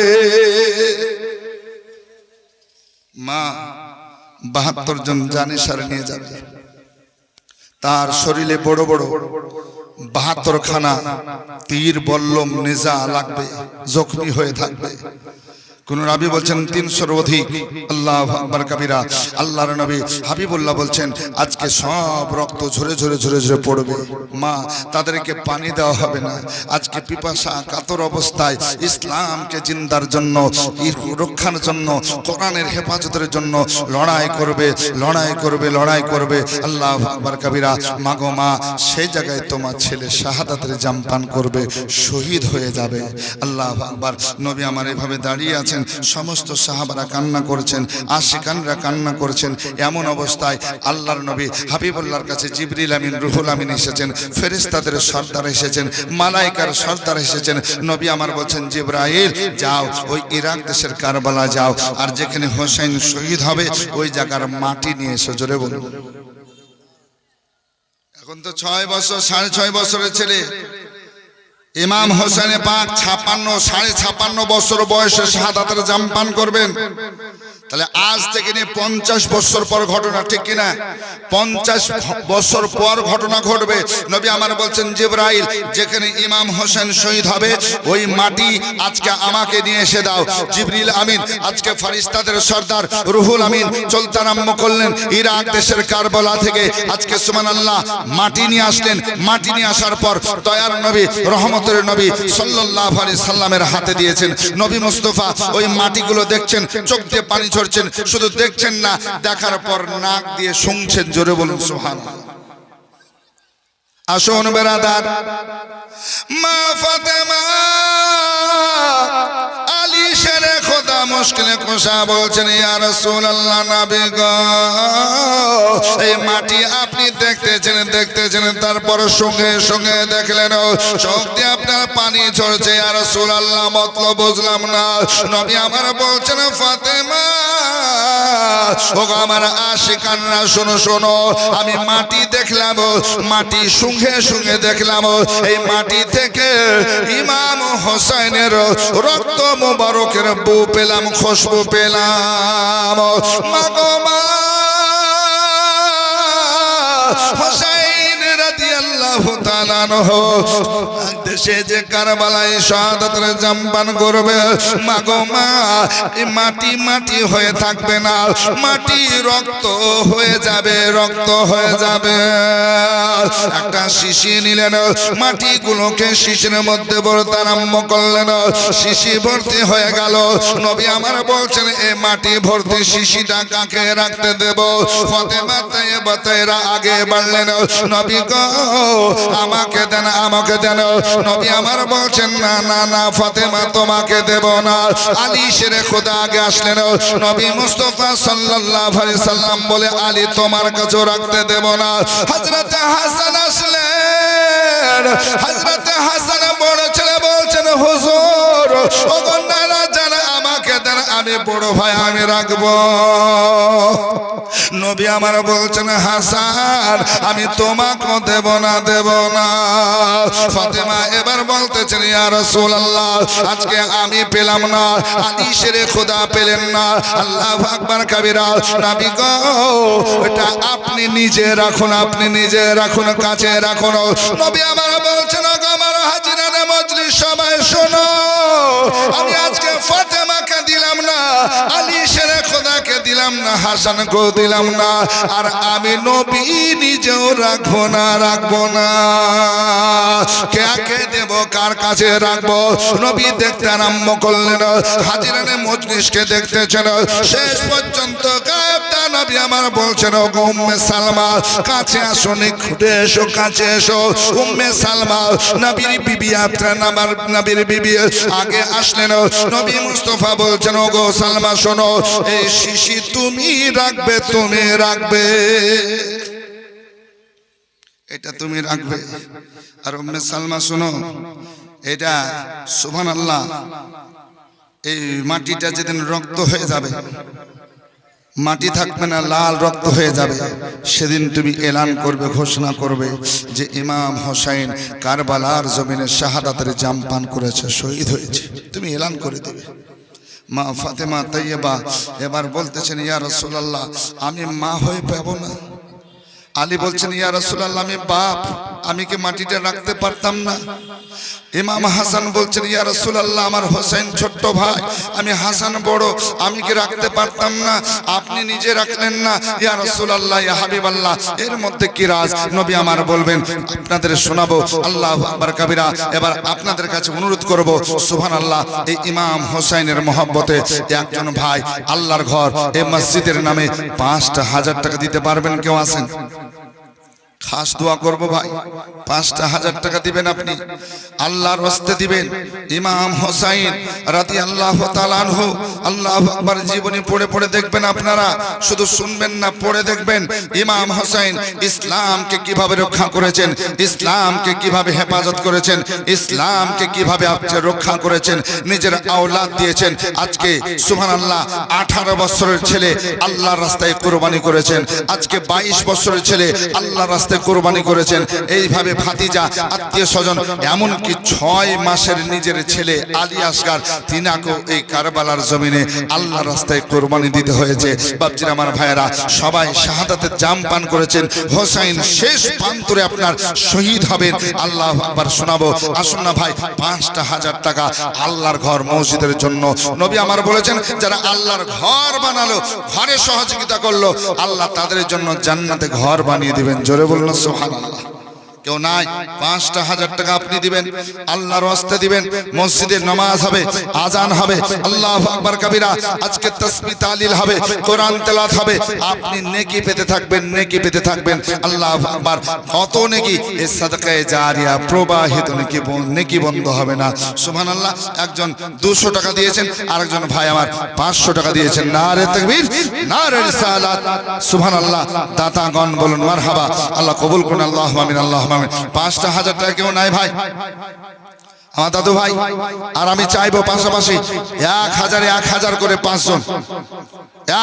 মা 72 জন জানিসার নিয়ে যাবে, তার শরীরে বড় বড় 72 খানা তীর বল্লম নেজা লাগবে, জখমি হয়ে থাকবে। কোন নবী বলছেন 300-এর অধিক। আল্লাহু আকবার কাবীরা। আল্লাহর নবী হাবিবুল্লাহ বলছেন, আজকে সব রক্ত ঝরে ঝরে ঝরে ঝরে পড়বে, মা তাদেরকে পানি দেওয়া হবে না। আজকে পিপাসা কাতর অবস্থায় ইসলামকে জিন্দার জন্য, রক্ষার জন্য, কোরআনের হেফাজতের জন্য লড়াই করবে, লড়াই করবে, লড়াই করবে। আল্লাহু আকবার কাবীরা। মা গো মা, সেই জায়গায় তোমার ছেলে শাহাদাতের জাম পান করবে, শহীদ হয়ে যাবে। আল্লাহু আকবার। নবী আমার এভাবে দাঁড়িয়ে আছেন, সমস্ত সাহাবারা কান্না করেছেন, আশিকানরা কান্না করেছেন। এমন অবস্থায় আল্লাহর নবী হাবিবুল্লাহর কাছে জিবরিল আমিন, রুহুল আমিন এসেছেন, ফেরেশতাদের সর্দার এসেছেন, মালাইকার সর্দার এসেছেন। নবী আমার বলছেন, জিবরাইল যাও, ওই ইরাক দেশের কারবালা যাও, আর যেখানে হোসেন শহীদ হবে ওই জায়গার মাটি নিয়ে এসো। জোরে বলুন। এখন তো 6 বছর, 6.5 বছরের ছেলে ইমাম হোসেন পাক 56 বছর বয়সে শাহাদাতের জাম পান করবেন। তাহলে আজ থেকে নিয়ে 50 বছর পর ঘটনা, ঠিক কিনা? 50 বছর পর ঘটনা ঘটবে। নবী আমার বলছেন, জিবরাইল যেখানে ইমাম হোসেন শহীদ হবে ওই মাটি আজকে আমাকে নিয়ে এসে দাও। জিবরিল আমিন আজকে ফেরেশতাদের সর্দার রুহুল আমিন চলতে আরম্ভ করলেন ইরাক দেশের কারবালা থেকে। আজকে সুবহানাল্লাহ মাটি নিয়ে আসলেন। মাটি নিয়ে আসার পর দয়ার নবী, রহমতের নবী সাল্লাল্লাহু আলাইহি সাল্লামের হাতে দিয়েছেন। নবী মুস্তাফা ওই মাটিগুলো দেখছেন, চোখ দিয়ে পানি ঝরছেন, শুধু দেখছেন না, দেখার পর নাক দিয়ে শুনছেন। জোরে বলুন সুবহানাল্লাহ। আসুন বেরাদার, মা ফাতেমা আলী শেরে খোদা মুশকিলে কোশা বলছেন, ইয়া রাসূলুল্লাহ, নবী গো, এই মাটি আপনি দেখতেছেন তারপর সঙ্গে সঙ্গে দেখলেন চোখ দিয়ে আপনার পানি ঝরছে। ইয়া রাসূলুল্লাহ মতলব বুঝলাম না। নবী আমার বলছেন ফাতেমা ও আমার আশিকানরা শোনো শোনো, আমি মাটি দেখলাম, মাটি সঙ্গে সঙ্গে দেখলাম এই মাটি থেকে ইমাম হোসেনের রক্ত মোবারকের বু পেলাম, খুশবু পেলাম। মাগো মা হোসেন রাদিয়াল্লাহু তাআলা আনহু দেশে যে কারবালায় শাহাদাতের জামপান করবে, মাগো মা এই মাটি মাটি হয়ে থাকবে না, মাটি রক্ত হয়ে যাবে, রক্ত হয়ে যাবে। একটা শিশি নিলেন, মাটিগুলোকে শিশির মধ্যে ভরতে আরম্ভ করলেন, শিশি ভর্তি হয়ে গেল। নবী আমার বলছেন এ মাটি ভর্তি শিশিটা কাকে রাখতে দেব? ফাতেমা তাইয়্যিবা আগে বাড়লেন, নবী গো আমাকে দেন, আমাকে দেন। নবী আমার বলছেন না না না ফাতেমা তোমাকে দেব না। আলী শেরে খোদা আগে আসলেন, নবী মুস্তাফা সাল্লাল্লাহু আলাইহি সাল্লাম বলে আলী তোমার কাছে রাখতে দেব না। হযরত হাসান আসলেন, হযরত হাসান বড় ছেলে বলছেন হুজুর ওগো নানা জানা আমাকে দেন, আমি বড় ভাই আমি রাখবো। নবী আমার বলছেন হাসান আমি তোমাকে দেব না, দেব না। ফাতেমা এবার বলতেছেন ইয়া রাসূলুল্লাহ আজকে আমি পেলাম না, আলী শেরে খোদা পেলেন না। আল্লাহু আকবার কাবীরা। নবী গো এটা আপনি নিজে রাখুন, আপনি নিজে রাখুন, কাছে রাখুন। নবী আমার বলছেন গো আমার হাজিরানে মজলিস সবাই শোনো, আমি আজকে ফাতেমাকে দিলাম না, আলী শেরে খোদাকে দিলাম না, হাসানকে দিলাম না, আর আমি নবী নিজেও রাখবো না, রাখবো না। কাকে দেব, কার কাছে রাখবো? নবী দেখতে আরম্ভ করলেন, হাজিরানে মজলিসকে দেখতেছেন, শেষ পর্যন্ত গায়েবটা নবী আমার বলছেন ওগো উম্মে সালমা কাছে আসো, নিকটে এসো, কাছে এসো। উম্মে সালমা নবীর বিবি, আপনার আমার নবীর বিবি আগে আসলেন। নবী মুস্তাফা বলছেন ওগো সালমা শোনো, এই শিশি তুমি রাখবে, তুমি রাখবে, এটা তুমি রাখবে। আর উম্মে সালমা শোনো, এটা সুবহানাল্লাহ এই মাটিটা যেদিন রক্ত হয়ে যাবে, মাটি থাকবে না, লাল রক্ত হয়ে যাবে, সেদিন তুমি এলান করবে, ঘোষণা করবে যে ইমাম হোসেন কারবালার জমিনে শাহাদাতের জাম পান করেছে, শহীদ হয়েছে, তুমি এলান করে দেবে। মা ফাতেমা তাইয়্যিবা এবার বলতেছেন ইয়া রাসূলুল্লাহ আমি মা হয়ে পাবো না। আলী বলছেন ইয়া রাসূলুল্লাহ আমি বাপ, আমি কি মাটিটা রাখতে পারতাম না? ইমাম হাসান বলছেন ইয়া রাসূলুল্লাহ আমার হোসেন ছোট্ট ভাই, আমি হাসান বড়, আমি কি রাখতে পারতাম না? আপনি নিজে রাখলেন না ইয়া রাসূলুল্লাহ, ইয়া হাবিবাল্লাহ, এর মধ্যে কি রাজ? নবী আমার বলবেন আপনাদের শোনাবো। আল্লাহু আকবার কাবীরা। এবার আপনাদের কাছে অনুরোধ করব সুবহানাল্লাহ এই ইমাম হোসেনের মহব্বতে একজন ভাই আল্লাহর ঘর এই মসজিদের নামে ৫,০০০ টাকা দিতে পারবেন? কেউ আছেন? খাস দোয়া করব ভাই, ৫,০০০ টাকা দিবেন, আপনি আল্লাহর রাস্তে দিবেন। ইমাম হোসেন রাদিয়াল্লাহু তাআলা আনহু, আল্লাহু আকবার, জীবনী পড়ে পড়ে দেখবেন আপনারা, শুধু শুনবেন না, পড়ে দেখবেন ইমাম হোসেন ইসলামকে কিভাবে রক্ষা করেছেন, ইসলামকে কিভাবে হেফাজত করেছেন, ইসলামকে কিভাবে আপনি রক্ষা করেছেন, নিজের আওলাদ দিয়েছেন। আজকে সুবহানাল্লাহ 18 বছরের ছেলে আল্লাহর রাস্তায় কুরবানি করেছেন, আজকে 22 বছরের ছেলে আল্লাহর রাস্তায় কুরবানি করেছেন। এইভাবে ভাতিজা, আত্মীয় স্বজন, এমনকি 6 মাসের নিজের ছেলে আলী আসগার, তিনাকেও এই কারবালার জমিনে আল্লাহর রাস্তায় কুরবানি দিতে হয়েছে। বাপজির আমার ভাইয়েরা, সবাই শাহাদাতের জাম পান করেছেন। হোসেন শেষ প্রান্তরে আপনার শহীদ হবেন। আল্লাহু আকবার শোনাবো, আসুন না ভাই। ৫,০০০ টাকা আল্লাহর ঘর মসজিদের জন্য। নবী আমার বলেছেন যারা আল্লাহর ঘর বানালো, ঘরে সহযোগিতা করলো, আল্লাহ তাদের জন্য জান্নাতে ঘর বানিয়ে দিবেন। জোরে বলুন সুবহানাল্লাহ। কেউ নাই ৫,০০০ টাকা আপনি দিবেন, আল্লাহর ওয়াস্তে দিবেন। মসজিদে নামাজ হবে, আজান হবে, আল্লাহু আকবার কবিরা, আজকে তাসবিহ তাহলিল হবে, কোরআন তেলাওয়াত হবে, আপনি নেকি পেতে থাকবেন, নেকি পেতে থাকবেন। আল্লাহু আকবার, কত নেকি! এই সাদকায়ে জারিয়া, প্রবাহিত নেকি, নেকি বন্ধ হবে না। সুবহানাল্লাহ। একজন 200 টাকা দিয়েছেন, আরেকজন ভাই আমার 500 টাকা দিয়েছেন। নারে তাকবীর, নারে রিসালাত, সুবহানাল্লাহ। দাতাগণ বলুন মারহাবা। আল্লাহ কবুল করুন, আল্লাহুম্মা আমিন, আল্লাহুম্মা আমিন। ৫,০০০ টাকা কেউ নাই ভাই? আমার দাদু ভাই। আর আমি চাইবো পাশাপাশি ১,০০০ করে 5 জন,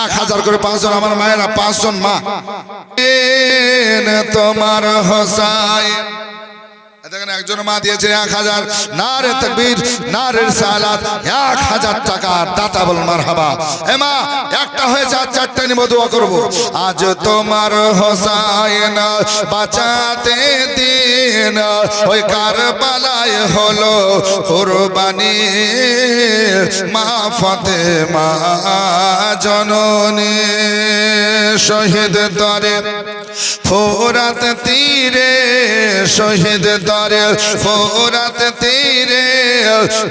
1,000 করে 5 জন আমার মায়েরা, 5 জন মা। তোমার হোসাইন, দেখেন একজন মা দিয়েছে 1,000। নারে তাকবীর, নারে রিসালাত, 1,000 টাকা দাতা বল মারহাবা। এ মা, একটা হয়েছে, আর 4টা নিব, দোয়া করব। আজ তোমার হোসাইন বাঁচাতে দিন, ওই কারবালায় হলো কুরবানি, মা ফাতেমা জননী শহীদ দরে ফোরাত তীরে, শহীদ দরে ফোরাত তীরে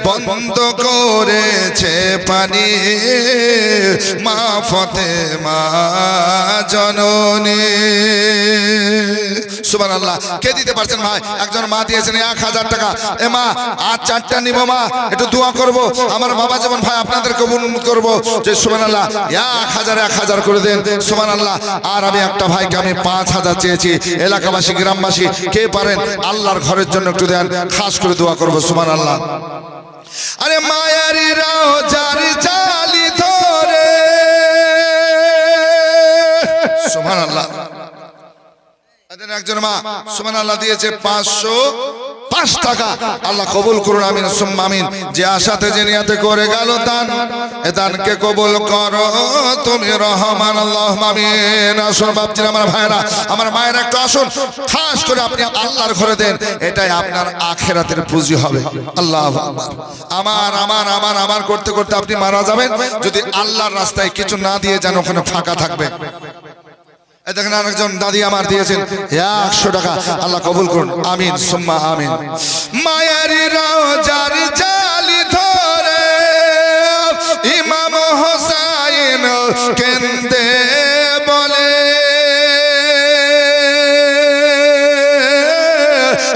বন্ধ করেছে পানি, মা ফাতেমা জননী। সুবহানাল্লাহ। কে দিতে পারছেন ভাই? একজন মা দিয়েছেন 1,000 টাকা। এ মা, আর 4টা নিব মা, একটু দোয়া করব। আমার বাবা যেমন ভাই আপনাদের কবুল করব, যে সুবহানাল্লাহ 1,000 করে দেন। সুবহানাল্লাহ। আর আমি একটা ভাইকে আমি 5,000 চেয়েছি। এলাকাবাসী, গ্রামবাসী কে পারেন আল্লাহর ঘরের জন্য একটু দেন, খাস করে দোয়া করব। সুবহানাল্লাহ। আরে মায়ের রওজার জালি ধরে, সুবহানাল্লাহ। একজন মা সুবহানাল্লাহ দিয়েছে 505 টাকা। আল্লাহ কবুল করুন, আমিন সুম্মা আমিন। যে আশাতে যে নিয়াতে করে গেল দান, এ দানকে কবুল করো তুমি রহমান, আল্লাহুম্মা আমিন। আসুন বাপজিরা, আমার ভাইরা, আমার মায়েরা, একটু আসুন, খাস করে আপনি আল্লাহর ঘরে দেন, এটাই আপনার আখিরাতের পুঁজি হবে। আল্লাহু আকবার। আমার করতে করতে আপনি মারা যাবেন, যদি আল্লাহর রাস্তায় কিছু না দিয়ে যান, ওখানে ফাঁকা থাকবে। দেখেন আরেকজন দাদি আমার দিয়েছেন 100 টাকা। আল্লাহ কবুল করুন, আমিন সুম্মা আমিন। মায়ের রওজার জালি ধরে ইমাম হোসাইন কেন্দে বলে,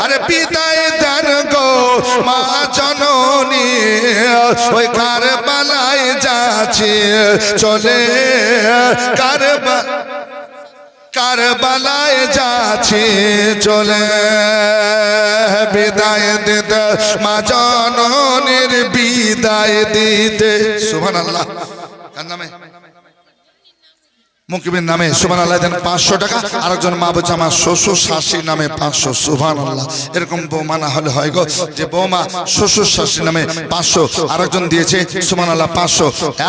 আরে বিদায় দেন গো মা জননী, ওই কারবালায় যাচ্ছে চলে, কারবালায় যাচ্ছে চলে, বিদায় দিতে মা জননীর, বিদায় দিতে। সুবহানাল্লাহ। কার নামে? মুকিমের নামে। সুবহানাল্লাহ। দেন 500 টাকা। আরেকজন মা বলছে আমার শ্বশুর শাশুড়ির নামে 500। সুবহানাল্লাহ। এরকম বৌমা না হলে হয় গো, যে বৌমা শ্বশুর শাশুড়ির নামে 500। আরেকজন দিয়েছে সুবহানাল্লাহ 500,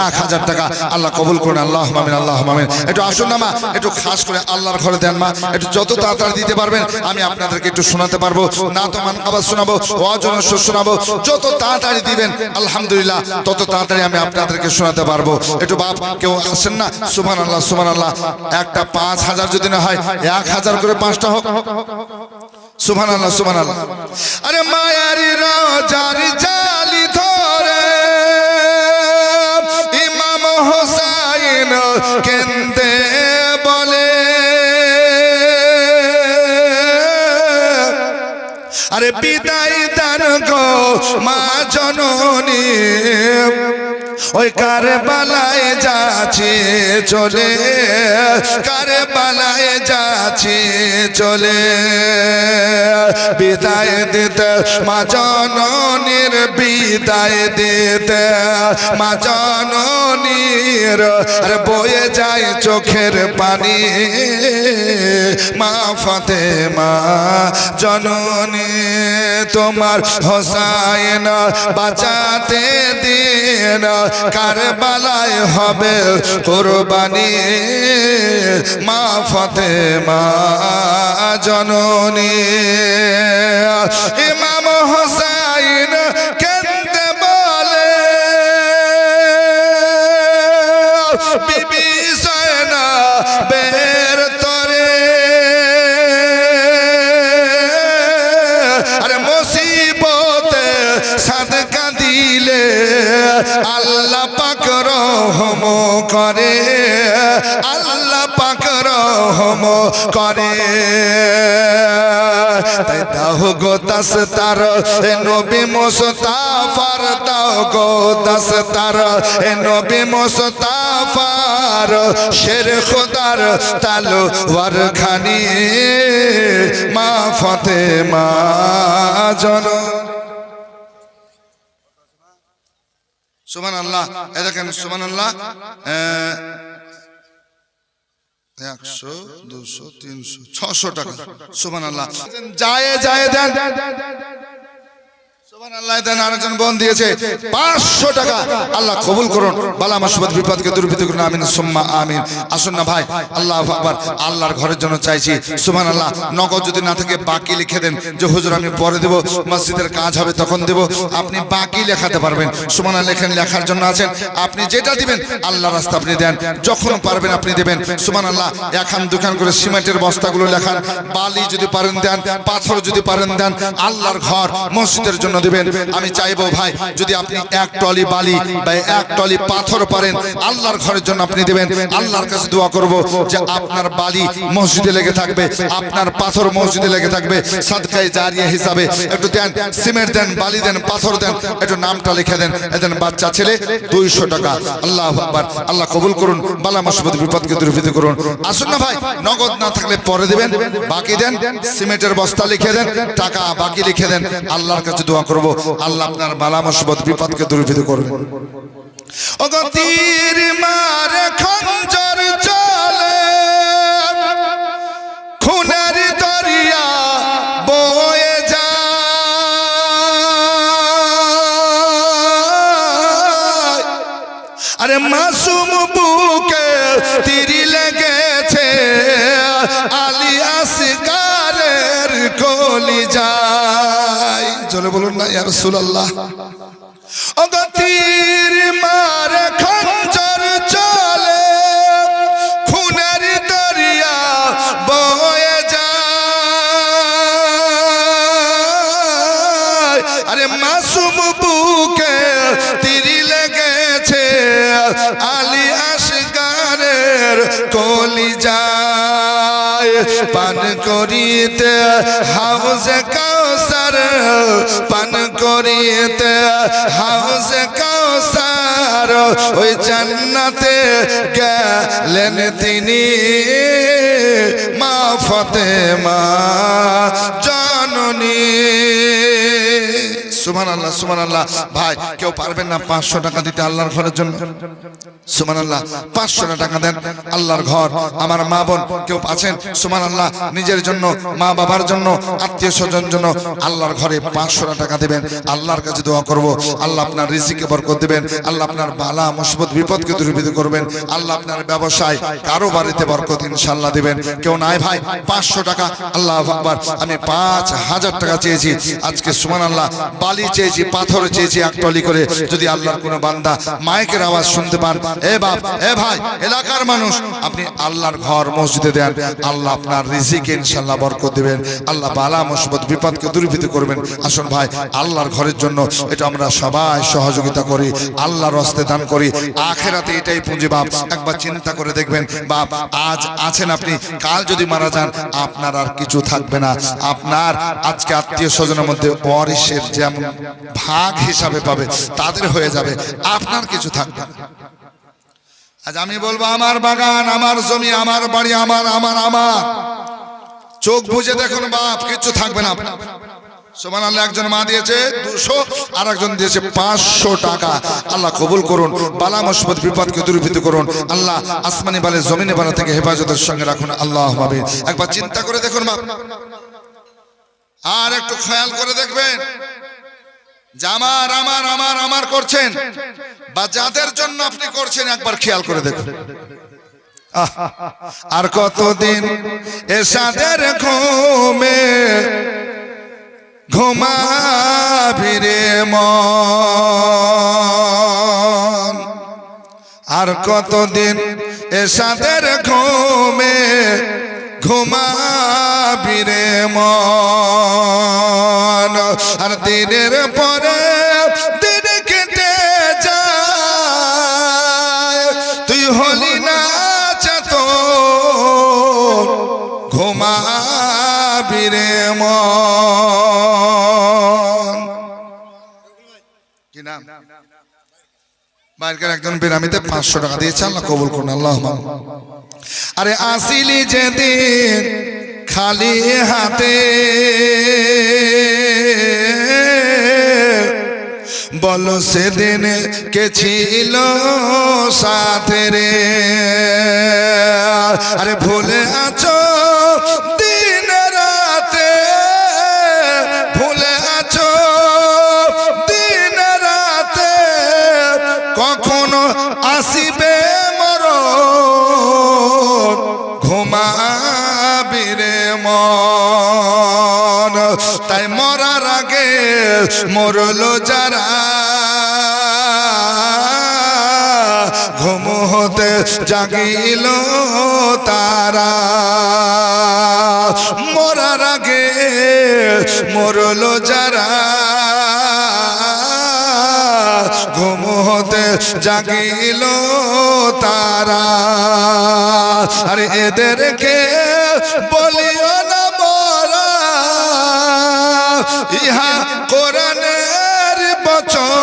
1,000 টাকা। আল্লাহ কবুল করুন, আল্লাহুম্মা আমিন, আল্লাহুম্মা আমিন। একটু আসুন না মা, একটু খাস করে আল্লাহর ঘরে দেন মা, একটু যত তাড়াতাড়ি দিতে পারবেন আমি আপনাদেরকে একটু শোনাতে পারবো, না তো মানকাবাত শোনাবো, ওয়াজ শোনাবো। যত তাড়াতাড়ি দিবেন আলহামদুলিল্লাহ, তত তাড়াতাড়ি আমি আপনাদেরকে শোনাতে পারবো। একটু বাপ কেউ আসেন না? সুবহানাল্লাহ, সুবহানাল্লাহ। একটা 5,000 যদি না হয় 1,000 করে 5টা হোক। সুবহানাল্লাহ, সুবহানাল্লাহ। আরে মায়ের রওজার জালি ধরে ইমাম হোসাইন কেন্দে বলে, আরে বিদায় দান গো মা জননী, ওই কারবালায় যাচ্ছে চলে, কারবালায় যাচ্ছে চলে, বিদায় দিতে মা জননীর, বিদায় দিতে মা জননীর, আর বয়ে যায় চোখের পানি, মা ফাতেমা জননী। তোমার হোসাইন বাঁচাতে দিন, কারবালায় হবে কুরবানি, মা ফাতেমা জননী। ইমাম হোসাইন কেন্দে বলে, বিবি জয়নবের তরে, করে আল্লাহ পাক রহম করে তাই দাও গো দাস্তার নবী মুস্তাফার দাও গো দাস্তার নবী মুস্তাফার শের খোদার তালোয়ার খানি মা ফাতেমা জনম সুবহানাল্লাহ এই দেখেন সুবহানাল্লাহ 100 200 300 600 টাকা সুবহানাল্লাহ যায় যায় দেন সুবহানাল্লাহ দেন আরেকজন বোন দিয়েছে 500 টাকা আল্লাহ কবুল করুন বালা মুসিবত বিপদকে দূরীভূত করুন আমিন সুম্মা আমিন আসুন না ভাই আল্লাহু আকবার আল্লাহর ঘরের জন্য চাইছি সুবহানাল্লাহ নগদ যদি না থাকে বাকি লিখে দেন যে হুজুর আমি পরে দেব মসজিদের কাজ হবে তখন দেব আপনি বাকি লেখাতে পারবেন সুবহানাল্লাহ লেখেন লেখার জন্য আছেন আপনি যেটা দিবেন আল্লাহর রাস্তা আপনি দেন যখন পারবেন আপনি দেবেন সুবহানাল্লাহ এখান দুখান করে সিমেন্টের বস্তাগুলো লেখান বালি যদি পারেন দেন পাথর যদি পারেন দেন আল্লাহর ঘর মসজিদের জন্য দিবেন আমি চাইবো ভাই যদি আপনি এক টলি বালি বা এক টলি পাথর পারেন আল্লাহর ঘরের জন্য আপনি দিবেন আল্লাহর কাছে দোয়া করব যে আপনার বালি মসজিদে লেগে থাকবে আপনার পাথর মসজিদে লেগে থাকবে সাদকায়ে জারিয়া হিসাবে একটু দেন সিমেন্ট দেন বালি দেন পাথর দেন একটু নামটা লিখে দেন এদেন বাচ্চা ছেলে 200 টাকা আল্লাহু আকবার আল্লাহ কবুল করুন বালা মুসিবত বিপদকে দূরীভূত করুন আসুন না ভাই নগদ না থাকলে পরে দিবেন বাকি দেন সিমেন্টের বস্তা লিখে দেন টাকা বাকি লিখে দেন আল্লাহর কাছে দোয়া করব আল্লাহ আপনার বালা মুসিবত বিপদকে দূরীভূত করবেন ওগো তীর মারে খঞ্জর চলে খুনের দরিয়া বয়ে যায় আরে মাসুম বুকে তীর লেগেছে আলী আসগারের কলিজায় জোরে বলুন না ইয়া রাসূলুল্লাহ ওগো তীর মারে খঞ্জর চলে খুনের দরিয়া বয়ে যায় আরে মাসুম বুকে তীর লেগেছে আলী আসগারের কলিজায় পান করিতে হাউজে কাউসার পান করিতে হাউজে কাউসার ওই জান্নাতে গেলেন তিনি মা ফাতেমা জননী সুবহানাল্লাহ সুবহানাল্লাহ ভাই কেউ পারবেন না 500 টাকা দিতে আল্লাহর ঘরের জন্য সুবহানাল্লাহ 500 টাকা দেন আল্লাহর ঘর আমার মা বোন কেউ আছেন সুবহানাল্লাহ নিজের জন্য মা বাবার জন্য আত্মীয় স্বজন জন্য আল্লাহর ঘরে 500 টাকা দিবেন আল্লাহর কাছে দোয়া করব আল্লাহ আপনার রিজিকে বরকত দিবেন আল্লাহ আপনার বালা মুসিবত বিপদকে দূরীভূত করবেন আল্লাহ আপনার ব্যবসায় কারোবারিতে বরকত ইনশাআল্লাহ দিবেন কেউ নাই ভাই 500 টাকা আল্লাহু আকবার আমি 5000 টাকা চেয়েছি আজকে সুবহানাল্লাহ বালি চেয়েছি পাথর চেয়েছি এক টলি করে যদি আল্লাহর কোনো বান্দা মাইকের আওয়াজ শুনতে পান এ বাপ এ ভাই এলাকার মানুষ আপনি আল্লাহর ঘর মসজিদে দেন আল্লাহ আপনার রিজিকে ইনশাআল্লাহ বরকত দিবেন আল্লাহ বালা মুসিবত বিপদকে দূরীভূত করবেন আসুন ভাই আল্লাহর ঘরের জন্য এটা আমরা সবাই সহযোগিতা করি আল্লাহর রাস্তায় দান করি আখিরাতে এটাই পুঁজি বাপ একবার চিন্তা করে দেখবেন বাপ আজ আছেন আপনি কাল যদি মারা যান আপনার আর কিছু থাকবে না আপনার আজকে আত্মীয় স্বজনের মধ্যে ওয়ারিসের যেমন ভাগ হিসাবে পাবে তাদের হয়ে যাবে আপনার কিছু থাকবে না আজ আমি বলবো আমার বাগান আমার জমি আমার বাড়ি আমার আমার আমার চোখ বুঝে দেখুন বাপ কিছু থাকবে না সুবহানাল্লাহ একজন মা দিয়েছে 200 আর একজন দিয়েছে 500 টাকা আল্লাহ কবুল করুন বালা মুসিবত বিপদকে দূরীভূত করুন আল্লাহ আসমানি বালে জমিনে বালা থেকে হেফাজতের সঙ্গে রাখুন আল্লাহুম্মা আমিন একবার চিন্তা করে দেখুন বাপ আর একটু খেয়াল করে দেখবেন যে আমার আমার আমার আমার করছেন বা যাদের জন্য আপনি করছেন একবার খেয়াল করে দেখুন আর কতদিন এসাদের ঘুমে ঘুমাবি রে মন আর কতদিন এসাদের ঘুমে ঘুমাবি রে মন আর দিনের পরে দিন কেটে যায় তুই ঘুমাবি রে মন। কি নাম? বাইরের একজন বেরামিতে 500 টাকা দিয়েছে, আল্লাহ কবুল করুন, আল্লাহ। আরে আসিলি যেদিন খালি হাতে, বলো সেদিন কে ছিল সাথে রে? আরে ভুলে আছো দিন রাতে, ভুলে আছো দিন রাতে, কখনো আসিবে মরণ, ঘুমাবি রে মন। তাই মরার আগে মরলো যারা, ঘুম হতে জাগিল তারা, মরার আগে মরলো যারা, ঘুম হতে জাগিল তারা। আরে এদেরকে বলিও না মরা, ইহা কোরআনের বচন,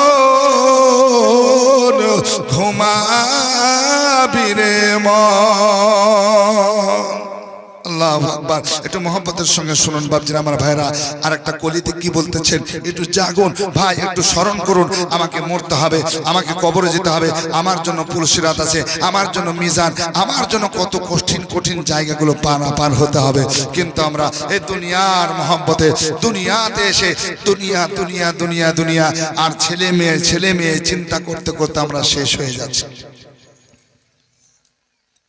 ঘুমাবি রে মন। আল্লাহু আকবার। একটু মহব্বতের সঙ্গে শুনুন বাপজিরা, আমার ভাইরা। আর একটা কলিতে কি বলতেছেন, একটু জাগুন ভাই, একটু স্মরণ করুন। আমাকে মরতে হবে, আমাকে কবরে যেতে হবে, আমার জন্য পুলসিরাত আছে, আমার জন্য মিজান, আমার জন্য কত কঠিন কঠিন জায়গাগুলো পার হতে হবে। কিন্তু আমরা এই দুনিয়ার মহব্বতে দুনিয়াতে এসে দুনিয়া দুনিয়া দুনিয়া দুনিয়া আর ছেলে মেয়ে চিন্তা করতে করতে আমরা শেষ হয়ে যাচ্ছি।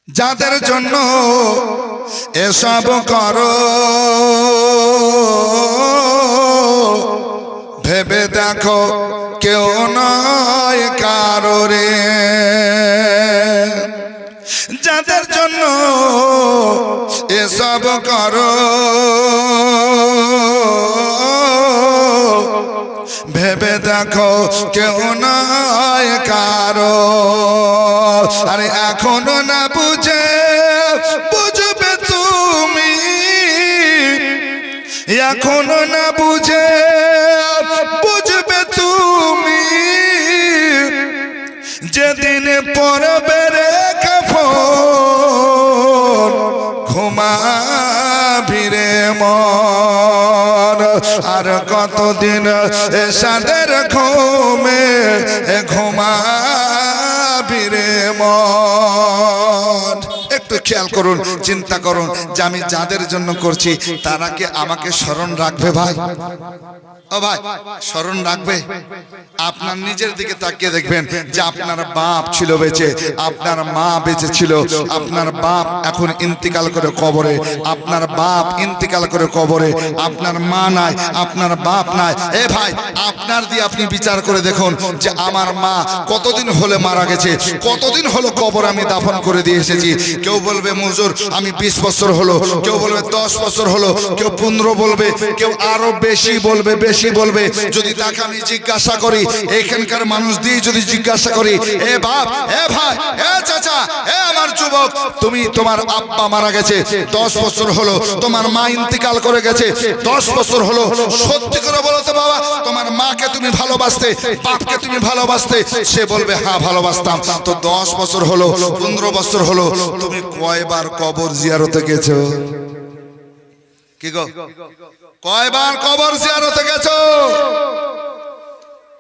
যাদের জন্য এসব করো, ভেবে দেখো কেউ নয় কারো রে। যাদের জন্য এসব করো, ভেবে দেখো কেউ নয় কারো। আরে এখনো না বুঝবে তুমি, এখনো না বুঝবে তুমি, যেদিন পরবে রে কাফন, ঘুমাবি রে মন। আর কতদিন সাদের ঘুমে ঘুমাবি রে মন। একটু খেয়াল করুন, চিন্তা করুন যে আমি যাদের জন্য করছি তারা কি আমাকে স্মরণ রাখবে ভাই? ও ভাই, স্মরণ রাখবে? আপনার নিজের দিকে তাকিয়ে দেখবেন যে আপনার বাপ ছিল বেঁচে, আপনার মা বেঁচে ছিল, আপনার বাপ এখন ইন্তিকাল করে কবরে, আপনার বাপ ইন্তিকাল করে কবরে, আপনার মা নাই, আপনার বাপ নাই। এ ভাই, আপনার দিয়ে আপনি বিচার করে দেখুন যে আমার মা কতদিন হলে মারা গেছে, কতদিন হলো কবর আমি দাফন করে দিয়ে এসেছি। কেউ বলবে মুজুর আমি 20 বছর হলো, কেউ বলবে 10 বছর হলো, কেউ 15 বলবে, কেউ আরো বেশি বলবে। যদি তাকে আমি জিজ্ঞাসা করি, এখানকার মানুষ দিয়ে যদি জিজ্ঞাসা করি, এ বাপ, এ ভাই, এ চাচা, এ আমার যুবক, তুমি তোমার আব্বা মারা গেছে 10 বছর হলো, তোমার মা ইন্তিকাল করে গেছে 10 বছর হলো, সত্যি করে বলো তো বাবা, তোমার মাকে তুমি ভালোবাসতে, বাপকে তুমি ভালোবাসতে? সে বলবে হ্যাঁ ভালোবাসতাম। তো 10 বছর হলো, 15 বছর হলো, তুমি কয়বার কবর জিয়ারতে গেছো? কি গো, কয়বার কবর জিয়ারতে গেছো?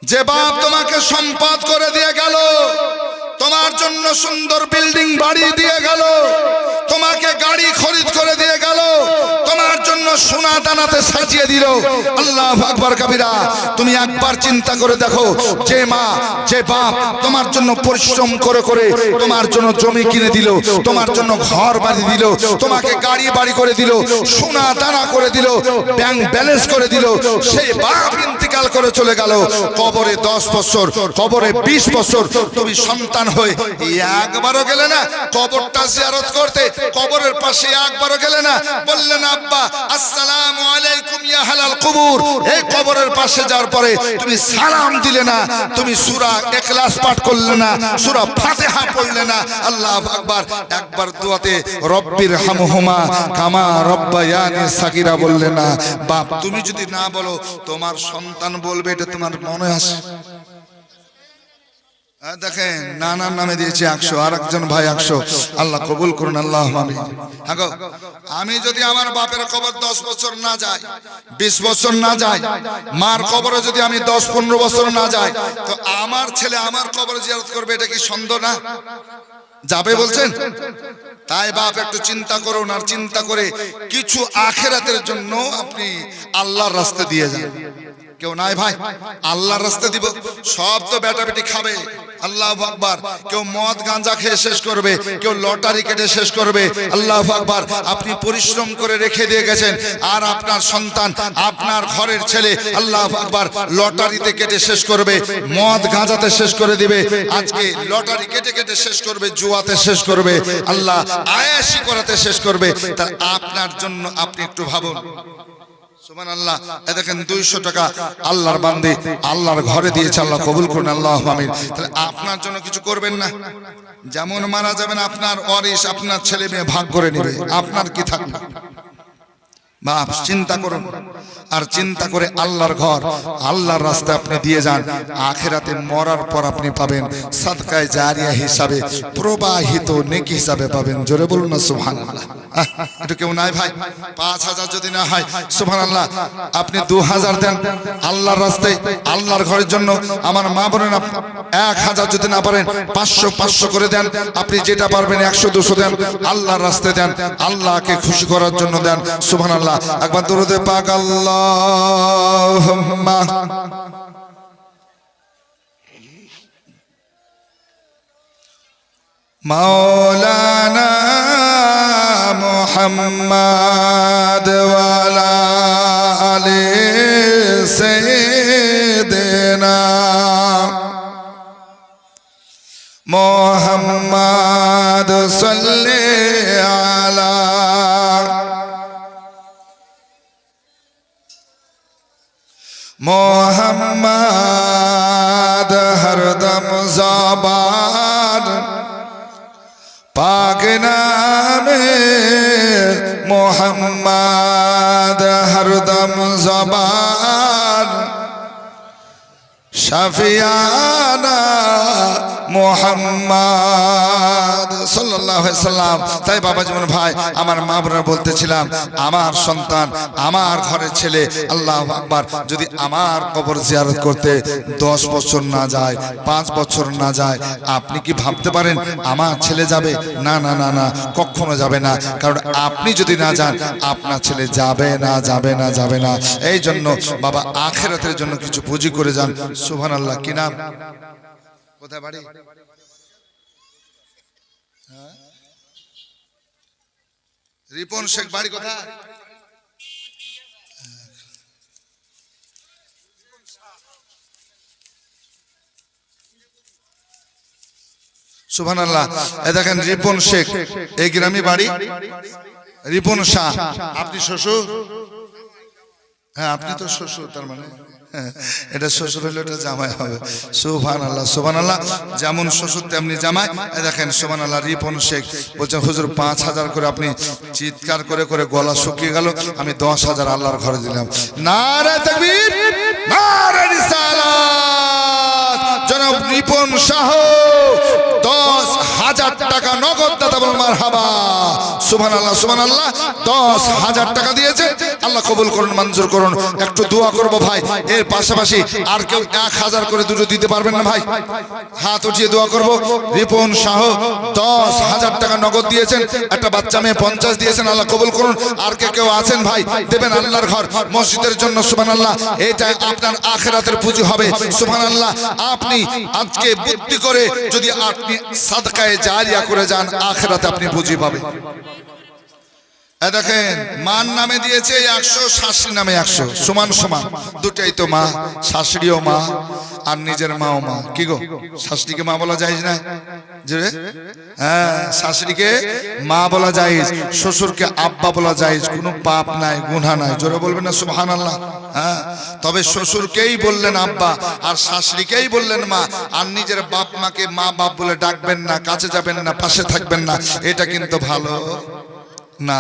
যে বাপ তোমাকে সম্পদ করে দিয়ে গেল, তোমার জন্য সুন্দর বিল্ডিং বাড়ি দিয়ে গেল, তোমাকে গাড়ি খরিদ করে দিয়ে গেল, তোমার জন্য সোনা দানাতে সাজিয়ে দিল, আল্লাহু আকবার কাবীরা। তুমি একবার চিন্তা করে দেখো, যে মা যে বাপ তোমার জন্য পরিশ্রম করে করে তোমার জন্য জমি কিনে দিল, তোমার জন্য ঘর বাড়ি দিল, তোমাকে গাড়ি বাড়ি করে দিল, সোনা দানা করে দিল, ব্যাংক ব্যালেন্স করে দিল, সেই বাপ ইন্তিকাল করে চলে গেল। কবরে 10 বছর, কবরে 20 বছর, তুমি সন্তান হয়ে একবারও গেলে না কবরটা জিয়ারত করতে? কবরের পাশে একবারও গেলে না? বললেন আব্বা আসসালামু আলাইকুম ইয়া আহলাল কুবুর। এই কবরের পাশে যাওয়ার পরে তুমি সালাম দিলে না, তুমি সূরা ইখলাস পাঠ করলে না, সূরা ফাতিহা পড়লে না, আল্লাহু আকবার, একবার দোয়াতে রব্বির হামহুমা কামা রব্বায়ানি সাগীরা বললে না। বাপ তুমি যদি না বলো তোমার সন্তান বলবে, এটা তোমার মনে আসে? দেখেন নানার নামে দিয়েছে 100, আর একজন ভাই 100। আল্লাহ কবুল করুন, আল্লাহ আমিন। আমি যদি আমার বাপের কবর 10 বছর না যায়, 20 বছর না যায়, মার কবরে যদি আমি 10-15 বছর না যাই, তো আমার ছেলে আমার কবর জিয়ারত করবে, এটা কি সন্দেহ না? যাবে বলছেন? তাই বাপ একটু চিন্তা করুন, আর চিন্তা করে কিছু আখিরাতের জন্য আপনি আল্লাহর রাস্তা দিয়ে যান। কেউ নাই ভাই আল্লাহর রাস্তা দিব, সব তো বেটা বেটি খাবে, আল্লাহু আকবার। কেউ মদ গাঁজা খেয়ে শেষ করবে, কেউ লটারি কেটে শেষ করবে, আল্লাহু আকবার। আপনি পরিশ্রম করে রেখে দিয়ে গেছেন, আর আপনার সন্তান, আপনার ঘরের ছেলে, আল্লাহু আকবার, লটারিতে কেটে শেষ করবে, মদ গাঁজাতে শেষ করে দিবে, আজকে লটারি কেটে কেটে শেষ করবে, জুয়াতে শেষ করবে, আল্লাহ আয়াশি করাতে শেষ করবে। তা আপনার জন্য আপনি একটু ভাবুন। সুবহানাল্লাহ। দেখেন 200 টাকা আল্লাহর বান্দে আল্লাহর ঘরে দিয়েছে, আল্লাহ কবুল করুন, আল্লাহু আমিন। তাহলে আপনার জন্য কিছু করবেন না? যেমন মারা যাবেন আপনার ওয়ারিশ, আপনার ছেলে মেয়ে ভাগ করে নেবে, আপনার কি থাকবে? বাপ চিন্তা করুন, আর চিন্তা করে আল্লাহর ঘর, আল্লাহর রাস্তায় আপনি দিয়ে যান। আখিরাতে মরার পর আপনি পাবেন সাদকায়ে জারিয়া হিসাবে, প্রবাহিত নেকি হিসাবে পাবেন। জোরে বলুন না সুবহানাল্লাহ। এটা কেউ নাই ভাই? 5000 যদি না হয়, সুবহানাল্লাহ, আপনি 2000 দেন আল্লাহর রাস্তায়, আল্লাহর ঘরের জন্য। আমার মা বলেন 1000 যদি না পারেন 500 করে দেন। আপনি যেটা পারবেন 100-200 দেন, আল্লাহর রাস্তায় দেন, আল্লাহকে খুশি করার জন্য দেন। সুবহানাল্লাহ। একবার দরুদে পাক আল্লাহুম্মা মাওলানা মুহাম্মদ ওয়া আলা আলি সাইয়্যিদিনা মুহাম্মদ সাল্লাল্লাহু আলা मोहम्मद हरदम ज़बान पाक नामे मोहम्मद हरदम ज़बान शफियाना মোহাম্মদ সাল্লাল্লাহু আলাইহি সাল্লাম। তাই বাবা জীবন ভাই, আমার মা বোনেরা বলতেছিলাম, আমার সন্তান, আমার ঘরের ছেলে, আল্লাহু আকবার, যদি আমার কবর জিয়ারত করতে 10 বছর না যায়, 5 বছর না যায়, আপনি কি ভাবতে পারেন আমার ছেলে যাবে? না না না না, কখনো যাবে না। কারণ আপনি যদি না যান, আপনার ছেলে যাবে না, যাবে না, যাবে না। এই জন্য বাবা আখিরাতের জন্য কিছু পুঁজি করে যান। সুবহানাল্লাহ। কি নাম? কোথায় বাড়ি? রিপন শেখ বাড়ি কোথায়? সুবহানাল্লাহ। এই দেখেন রিপন শেখ, এই গ্রামে বাড়ি। রিপন শাহ, আপনি শ্বশুর? হ্যাঁ, আপনি তো শ্বশুর, তার মানে এটা শ্বশুর হলে এটা জামাই হবে। সুবহানাল্লাহ, সুবহানাল্লাহ। যেমন শ্বশুর তেমনি জামাই। দেখেন সুবহানাল্লাহ। রিপন শেখ বলছেন, হুজুর 5000 করে। আপনি চিৎকার করে করে গলা শুকিয়ে গেল, আমি 10,000 আল্লাহর ঘরে দিলাম। নারে তাকবীর, নারে রিসালাত। জনাব রিপন শাহ 10,000 টাকা নগদ দাতা, বল মারহাবা। সুবহানাল্লাহ, সুবহানাল্লাহ। 10,000 টাকা দিয়েছে, আল্লাহ কবুল করুন, মঞ্জুর করুন। একটু দোয়া করব ভাই। এর পাশাপাশি আর কেউ 1000 করে দুটো দিতে পারবেন না ভাই? হাত উঠিয়ে দোয়া করব। রিপন শাহ 10,000 টাকা নগদ দিয়েছেন, একটা বাচ্চা মেয়ে 50 দিয়েছেন, আল্লাহ কবুল করুন। আর কেউ আছেন ভাই, দেবেন আল্লাহর ঘর, মসজিদের জন্য। সুবহানাল্লাহ। এটা আপনার আখিরাতের পুঁজি হবে। সুবহানাল্লাহ। আপনি আজকে বুদ্ধি করে যদি আপনি সাদকায়ে জারিয়া করে যান, আখিরাতে আপনি পুঁজি পাবেন। দেখেন মার নামে দিয়েছে 100, শাশুড়ি নামে 100, সমান সমান, দুটাই তো মা, শাশুড়িও মা আর নিজের মাও মা। কি গো, শাশুড়িকে মা বলা যায় না? হ্যাঁ, শাশুড়িকে মা বলা যায়, শ্বশুরকে আব্বা বলা যায়, কোনো পাপ নাই, গুনাহ নাই। জোরে বলবেন না সুবহানাল্লাহ? হ্যাঁ, তবে শ্বশুরকেই বললেন আব্বা আর শাশুড়িকেই বললেন মা, আর নিজের বাপ মাকে মা বাপ বলে ডাকবেন না, কাছে যাবেন না, পাশে থাকবেন না, এটা কিন্তু ভালো না।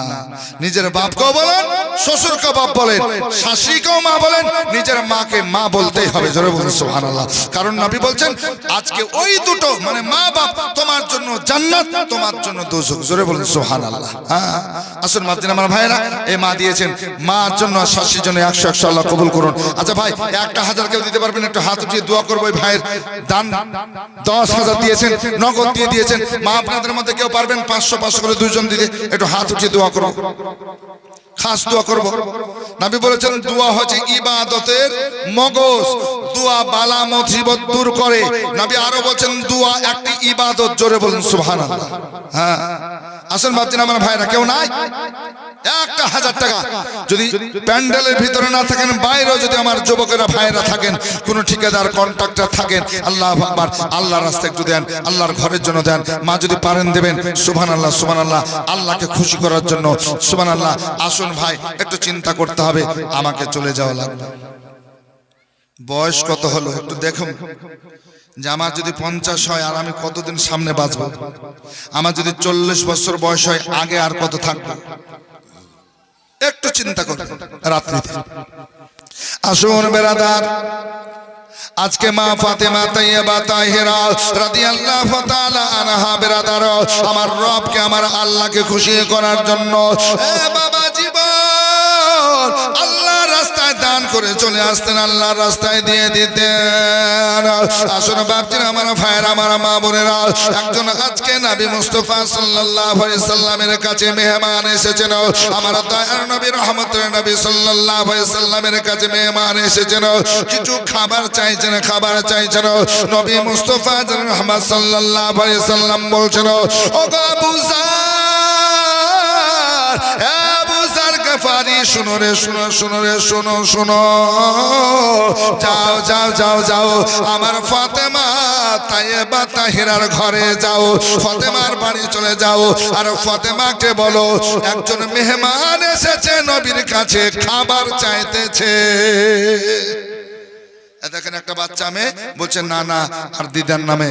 নিজের বাপকেও বলেন, শ্বশুরকে বাপ বলেন, শাশুড়িকেও মা বলেন, নিজের মাকে মা বলতেই হবে। জোরে বলুন সুবহানাল্লাহ। কারণ নবী বলছেন আজকে ওই দুটো মানে মা বাপ তোমার জন্য জান্নাত, তোমার জন্য দোজখ। জোরে বলুন সুবহানাল্লাহ। হ্যাঁ, আসুন মাদ্দিন আমার ভাইরা, এই মা দিয়েছেন, মার জন্য আর শাশুড়ির জন্য 100 আল্লাহ কবুল করুন। আচ্ছা ভাই, 1,000 কেউ দিতে পারবেন? একটু হাত উঠিয়ে দোয়া করবো। ওই ভাইয়ের দান 10,000 দিয়েছেন, নগদ দিয়ে দিয়েছেন। মা আপনাদের মধ্যে কেউ পারবেন 500 করে দুইজন দিতে? একটু হাত উঠিয়ে দোয়া করব, খাস দোয়া করব। নবী বলেছেন দোয়া হচ্ছে ইবাদতের মগজ, দোয়া বালা মুসিবত দূর করে। নবী আরো বলেছেন দোয়া একটি ইবাদত। জোরে বলুন সুবহানাল্লাহ। হ্যাঁ, আসেন ভাবছেন আমার ভাইরা, কেউ নাই? 1,000 টাকা যদি প্যান্ডেলের ভিতরে না থাকেন, বাইরেও যদি আমার যুবকেরা ভাইরা থাকেন, কোন ঠিকাদার কন্ট্রাক্টর থাকেন, আল্লাহু আকবার, আল্লাহর রাস্তায় একটু দেন, আল্লাহর ঘরের জন্য দেন। মা যদি পারেন দেবেন। সুবহানাল্লাহ, সুবহানাল্লাহ, আল্লাহকে খুশি করার জন্য। সুবহানাল্লাহ। আসুন ভাই, একটু চিন্তা করতে হবে, আমাকে চলে যাওয়া লাগবে। বয়স কত হলো একটু দেখুন, যে আমার যদি 50 হয় আর আমি কতদিন সামনে বাঁচবো? আমার যদি 40 বছর বয়স হয়, আগে আর কত থাকবো? একটু চিন্তা করুন রাত্রিতে। আসুন বেরাদার, আজকে মা ফাতেমা তাইয়্যিবা তাহিরা রাদিয়াল্লাহু তাআলা আনহা বেরাদার, আমার রবকে, আমার আল্লাহকে খুশি করার জন্য বাবা জীবন আল্লাহর রাস্তায় দান করে চলে আসতেন, আল্লাহর রাস্তায় দিয়ে দিতেন। আসুন বাপজিরা, আমার ভাইয়েরা, আমার মা বোনেরা, একজন আজকে নবী মুস্তাফা সাল্লাল্লাহু আলাইহি সাল্লামের কাছে মেহমান এসেছেন। আমার দয়ার নবী রহমতের নবী সাল্লাল্লাহু আলাইহি সাল্লামের কাছে মেহমান এসেছেন, কিছু খাবার চাইছেন, খাবার চাইছেন। নবী মুস্তাফা রহমত সাল্লাল্লাহু আলাইহি সাল্লাম বলছেন, ও আবু যার, আবু যার গফারি, শুনো রে, শুনো, শুনো রে, শুনো, শুনো, যাও যাও যাও যাও, আমার ফাতেমা তাইয়্যিবা তাহিরার ঘরে যাও, ফাতেমার বাড়ি চলে যাও, আর ফাতেমাকে বলো একজন মেহমান এসেছে নবীর কাছে, খাবার চাইতেছে। দেখেন একটা বাচ্চা মেয়ে বলছে না না, আর দিদার নামে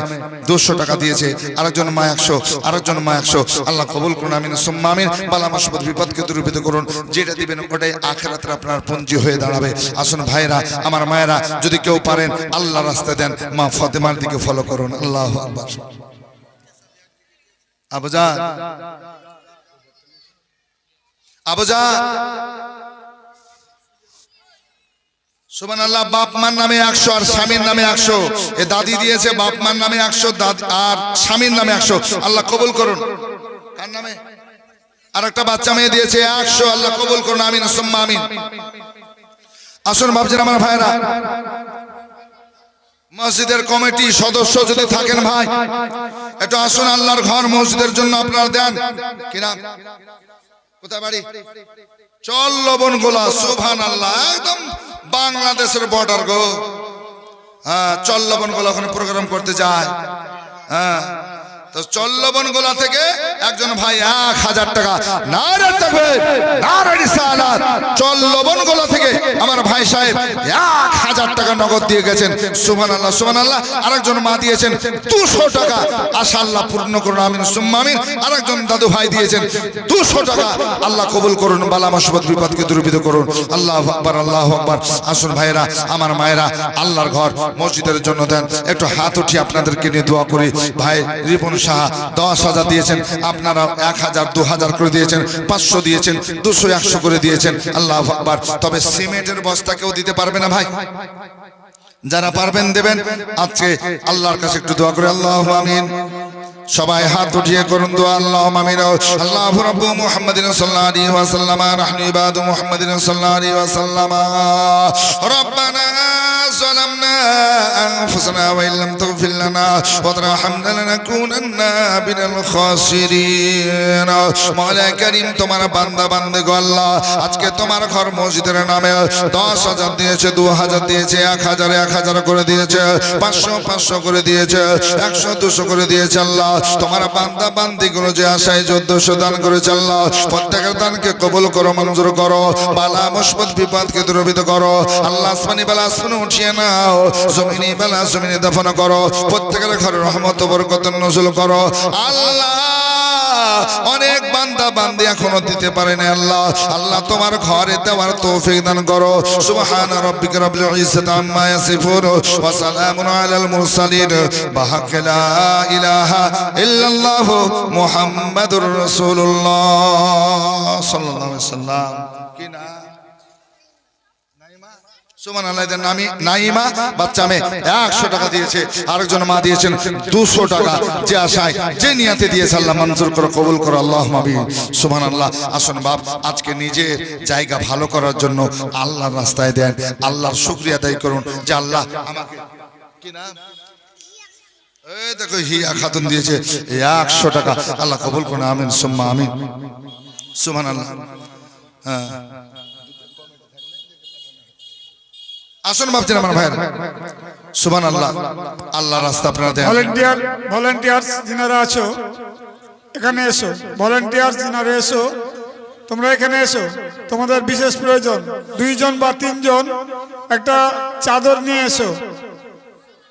200 টাকা দিয়েছে, আরেকজন মা 100, আরেকজন মা 100। আল্লাহ কবুল করুন, আমিন সুম্মা আমিন। বালা মুসিবত বিপদকে দূরীভূত করুন, যেটা দিবেন ওটাই আখিরাতে আপনার পুঁজি হয়ে দাঁড়াবে। আসুন ভাইরা, আমার মায়েরা, যদি কেউ পারেন আল্লাহর রাস্তায় দেন, মা ফাতেমার দিকে ফলো করুন। আল্লাহু আকবার। আবুজান, আবুজান, সুবহানাল্লাহ। বাপ মার নামে 100 আর স্বামীর নামে 100। এ দাদি দিয়েছে বাপ মার নামে 100 আর স্বামীর নামে 100। আল্লাহ কবুল করুন। কার নামে? আর একটা বাচ্চা মেয়ে দিয়েছে 100। আল্লাহ কবুল করুন, আমিন সুম্মা আমিন। আসুন বাপজিরা, আমার ভাইরা, মসজিদের কমিটি সদস্য যদি থাকেন ভাই, একটু আসুন, আল্লাহর ঘর মসজিদের জন্য আপনারা দেন। কি নাম? কোথায় বাড়ি? চল্লবনগোলা। সুবহানাল্লাহ, একদম বাংলাদেশের বর্ডার গো। হ্যাঁ, চল্লবনগোলা ওখানে প্রোগ্রাম করতে যায়। হ্যাঁ, তো চল্লবনগোলা থেকে একজন ভাই 1,000 টাকা, নারে তাকবীর, নারে রিসালাত, চল্লবনগোলা থেকে আমার ভাই সাহেব 1,000 টাকা নগদ দিয়ে গেছেন। সুবহানাল্লাহ, সুবহানাল্লাহ। আরেকজন মা দিয়েছেন 200 টাকা। আশা আল্লাহ পূর্ণ করুন, আমিন সুম্মা আমিন। আরেকজন দাদু ভাই দিয়েছেন 200 টাকা। আল্লাহ কবুল করুন, বালা মুসিবত বিপদকে দূরীভূত করুন। আল্লাহু আকবার, আল্লাহু আকবার। আসুন ভাইরা, আমার মায়েরা, আল্লাহর ঘর মসজিদের জন্য দেন। একটু হাত উঠিয়ে আপনাদেরকে নিয়ে দোয়া করি। ভাই রিপন শাহ 10,000 দিয়েছেন, আপনারা 1,000, 2,000 করে দিয়েছেন, 500 দিয়েছেন, 200, 100 করে দিয়েছেন। আল্লাহু আকবার। তবে সিমেন্টের বস্তা কেউ দিতে পারবে না ভাই, যারা পারবেন দেবেন। আজকে আল্লাহর কাছে একটু দোয়া করে, আল্লাহু আমিন। সবাই হাত উঠিয়ে করুন দোয়া, আল্লাহুম্মা আমিন। আল্লাহু রাব্বু মুহাম্মাদিন সাল্লাল্লাহু আলাইহি ওয়া সাল্লাম, নাহনু ইবাদু মুহাম্মাদিন সাল্লাল্লাহু আলাইহি ওয়া সাল্লাম। রব্বানা যালামনা أنفسنا وإن لم تغفر لنا وترحمنا لنكونن من الخاسرين মওলা করিম তোমার বান্দা বান্দি আল্লাহ আজকে তোমার ঘর মসজিদের নামে 10,000 দিয়েছে 2,000 দিয়েছে 1,000 1,000 করে দিয়েছে 500 500 করে দিয়েছে 100 200 করে দিয়েছে আল্লাহ তোমার বান্দা বান্দিগুলো যে আশায় 1400 দান করেছে আল্লাহ প্রত্যেকের দানকে কবুল করো মঞ্জুর করো বালা মুসিবত বিপদকে দূরীভূত করো আল্লাহ আসমানি বালা আসমানে উঠিয়ে নাও জমিনি বালা জমিনে দাফন করো প্রত্যেকের ঘরে রহমত ও বরকত নজুল করো আল্লাহ অনেক বান্দা বান্দি এখনো দিতে পারে না আল্লাহ আল্লাহ তোমার ঘরে দেওয়ার তৌফিক দান করো সুবহানা রাব্বিকা রাব্বিল ইজ্জাতি আম্মা ইয়াসিফুন ওয়া সালামুন আলাল মুরসালিন বিহাক লা ইলাহা ইল্লাল্লাহ মুহাম্মাদুর রাসূলুল্লাহ সাল্লাল্লাহু আলাইহি ওয়াসাল্লাম কি না সুবহানাল্লাহ এর নামই নাইমা বাচ্চা মেয়ে 100 টাকা দিয়েছে আরেকজন মা দিয়েছেন 200 টাকা যে আশায় যে নিয়তে দিয়েছে আল্লাহ মঞ্জুর করো কবুল করো আল্লাহুম্মা আমিন সুবহানাল্লাহ আসুন বাপ আজকে নিজে জায়গা ভালো করার জন্য আল্লাহর রাস্তায় দেন আল্লাহর শুকরিয়া আদায় করুন যে আল্লাহ আমাকে কি নাম এই দেখো হিয়া খাতুন দিয়েছে 100 টাকা আল্লাহ কবুল করুন আমিন সুম্মা আমিন সুবহানাল্লাহ হ্যাঁ আসুন বাপজিরা আমার ভাইরা সুবহানাল্লাহ আল্লাহর রাস্তা আপনারা দেন ভলান্টিয়ার্স যিনারা আছো এখানে এসো ভলান্টিয়ার্স যিনারা এসো তোমরা এখানে এসো তোমাদের বিশেষ প্রয়োজন 2 জন বা 3 জন একটা চাদর নিয়ে এসো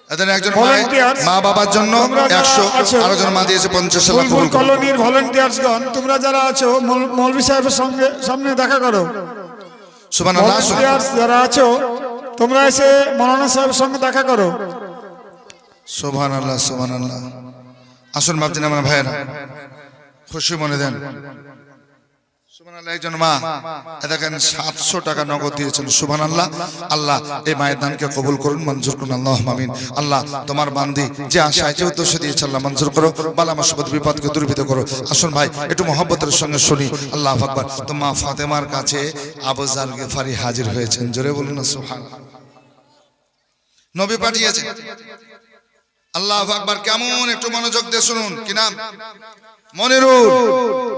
এখানে একজন মা বাবার জন্য 100 আরেকজন মা দিয়েছে 50 টাকা ফুল কলোনির ভলান্টিয়ার্সগণ তোমরা যারা আছো মৌলভী সাহেবের সঙ্গে সামনে দেখা করো সুবহানাল্লাহ ভলান্টিয়ার্স যারা আছো তোমরা এসে মাওলানা সাহেবের সঙ্গে দেখা করো সুবহানাল্লাহ সুবহানাল্লাহ আসুন বাপজিরা আমার ভাইরা খুশি মনে দেন সুবহানাল্লাহ একজন মা দেখেন 700 টাকা নগদ দিয়েছেন সুবহানাল্লাহ আল্লাহ এই মায়ের দানকে কবুল করুন মঞ্জুর করুন আল্লাহুম্মা আমিন আল্লাহ তোমার বান্দি যে আশায় যে উদ্দেশ্য দিয়েছে আল্লাহ মঞ্জুর করো বালা মুসিবত বিপদকে দূরীভূত করো আসুন ভাই একটু মহব্বতের সঙ্গে শুনি আল্লাহু আকবার তো মা ফাতেমার কাছে আবু যার গিফারি হাজির হয়েছেন জোরে বলুন না সুবহানাল্লাহ নবী পাঠিয়েছেন আল্লাহু আকবার কেমন একটু মনোযোগ দিয়ে শুনুন কি নাম মনিরুল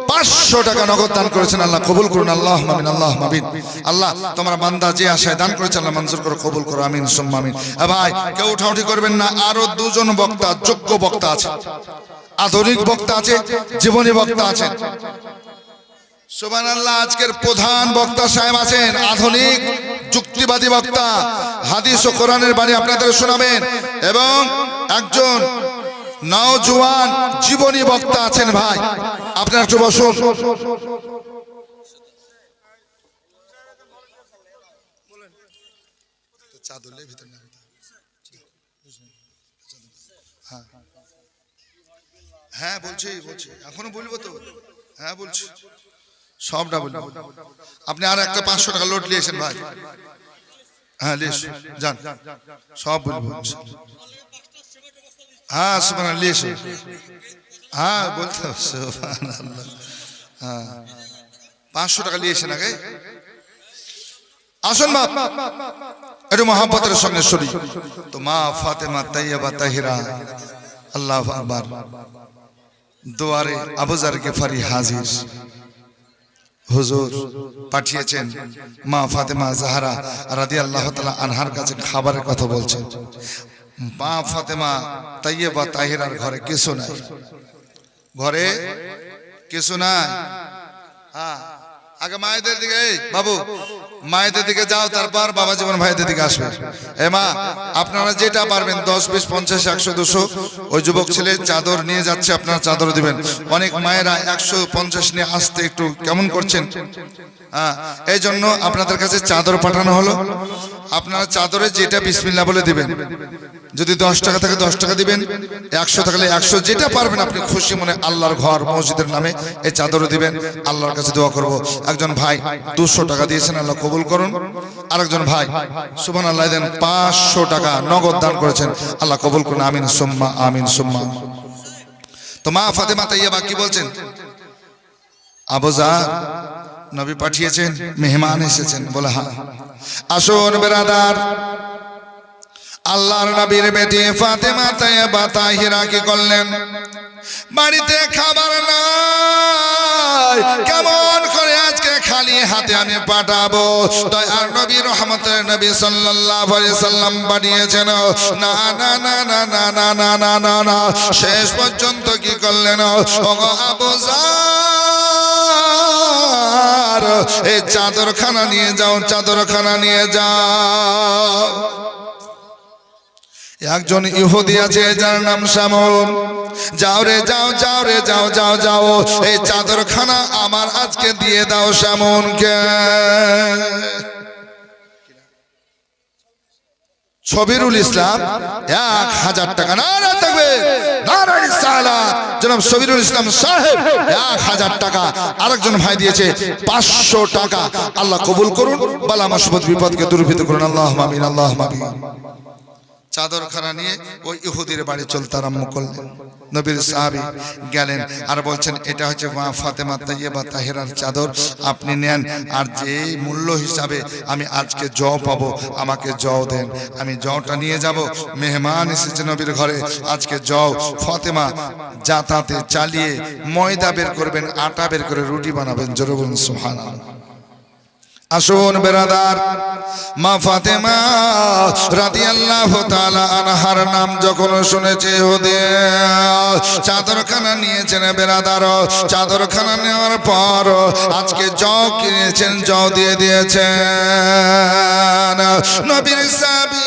500 টাকা নগদ দান করেছেন আল্লাহ কবুল করুন আল্লাহুম্মা আমিন আল্লাহুম্মা আমিন আল্লাহ তোমার বান্দা যে আশায় দান করেছে আল্লাহ মঞ্জুর করো কবুল করো আমিন সুম্মা আমিন ভাই কেউ উঠাউঠি করবেন না আরো 2 জন বক্তা যোগ্য বক্তা আছে আধুনিক বক্তা আছে জীবনী বক্তা আছেন সুবহানাল্লাহ আজকের প্রধান বক্তা সাহেব আছেন আধুনিক যুক্তিবাদী বক্তা হাদিস ও কোরআনের বাণী আপনাদের শোনাবেন এবং একজন নওজোয়ান জীবনী বক্তা আছেন ভাই আপনারা একটু বসুন হ্যাঁ বলছি এখনো বলবো তো হ্যাঁ বলছি সবটা বলবো আপনি আর একটা 500 টাকা লোড নিয়েছেন ভাই হ্যাঁ লিস যান সব বলবো হ্যাঁ সুবহানাল্লাহ হ্যাঁ বলতে সুবহানাল্লাহ হ্যাঁ 500 টাকা নিয়েছেন আগে আসুন বাপ একটু মহব্বতের সঙ্গে শুনি তো মা ফাতেমা তাইয়্যিবা তাহিরা আল্লাহু আকবার দুয়ারে আবু যার গিফারি হাজির হুজুর পাঠিয়েছেন মা ফাতেমা জাহরা রাদিয়াল্লাহু তাআলা আনহার কাছে খাবারের কথা বলছেন মা ফাতেমা তাইয়্যিবা তাহিরার ঘরে কিছু নাই ঘরে কিছু নাই হ্যাঁ আগে মায়েদের দিকে এই বাবু মায়েদের দিকে যাও তারপর বাবা জীবন ভাইদের দিকে আসবে এ মা আপনারা যেটা পারবেন 10 20 50 100 200 ওই যুবক ছেলে চাদর নিয়ে যাচ্ছে আপনারা চাদর দিবেন অনেক মায়েরা 150 নিয়ে আসতে একটু কেমন করছেন হ্যাঁ এই জন্য আপনাদের কাছে চাদর পাঠানো হলো আপনারা চাদরে যেটা বিসমিল্লাহ বলে দিবেন যদি 10 টাকা থাকে 10 টাকা দিবেন 100 থাকলে 100 যেটা পারবেন আপনি খুশি মনে আল্লাহর ঘর মসজিদের নামে এই চাদর দিবেন আল্লাহর কাছে দোয়া করব একজন ভাই 200 টাকা দিয়েছেন আল্লাহ কবুল করুন আরেকজন ভাই সুবহানাল্লাহ দেন 500 টাকা নগদ দান করেছেন আল্লাহ কবুল করুন আমিন সুম্মা আমিন সুম্মা তো মা ফাতেমা তাইয়্যিবা কি বলছেন আবু যার নবী পাঠিয়েছেন মেহমান এসেছেন বলে হ্যাঁ আসুন বেরাদার আল্লাহর নবীর বেটি ফাতেমা তাইয়্যিবা তাহিরা কি করলেন? বাড়িতে খাবার নাই, কেমন করে আজকে খালি হাতে আমি পাঠাবো? দয়ার নবী রহমতের নবী সাল্লাল্লাহু আলাইহি সাল্লাম পাঠিয়েছেন। না না না না না না না না না না, শেষ পর্যন্ত কি করলেন? ওগো আবু যার, এই চাদরখানা নিয়ে যাও, চাদরখানা নিয়ে যাও। একজন ইহুদি আছে যার নাম শামুন। যাও রে যাও, যাও রে যাও, যাও যাও, এই চাদরখানা আমার আজকে দিয়ে দাও শামুনকে। ছবিরুল ইসলাম 1000 টাকা। নারা তাকবীর, নারা রিসালাত। জনাব ছবিরুল ইসলাম সাহেব 1000 টাকা। আরেকজন ভাই দিয়েছে 500 টাকা। আল্লাহ কবুল করুন, বালা মুসিবত বিপদকে দূরীভূত করুন। আল্লাহুম্মা আমিন, আল্লাহুম্মা আমিন। চাদরখানা নিয়ে ওই ইহুদির বাড়ি চলতে আরম্ভ করলেন। নবীর সাহাবী গেলেন আর বলছেন, এটা হচ্ছে মা ফাতেমা তাইয়্যিবা তাহিরার চাদর, আপনি নেন। আর যে মূল্য হিসাবে আমি আজকে জও পাবো, আমাকে জও দেন, আমি জওটা নিয়ে যাব। মেহমান এসেছে নবীর ঘরে, আজকে জও ফাতেমা জাতাতে চালিয়ে ময়দা বের করবেন, আটা বের করে রুটি বানাবেন। জোরে বলুন সুবহানাল্লাহ। আসুন বেরাদার, মা ফাতেমা রাদিয়াল্লাহু তাআলা আনহার নাম যখন শুনেছে ইহুদি চাদরখানা নিয়েছেন বেরাদার। চাদরখানা নেওয়ার পর আজকে জও কিনেছেন, জও দিয়ে দিয়েছেন। নবীর সাহাবী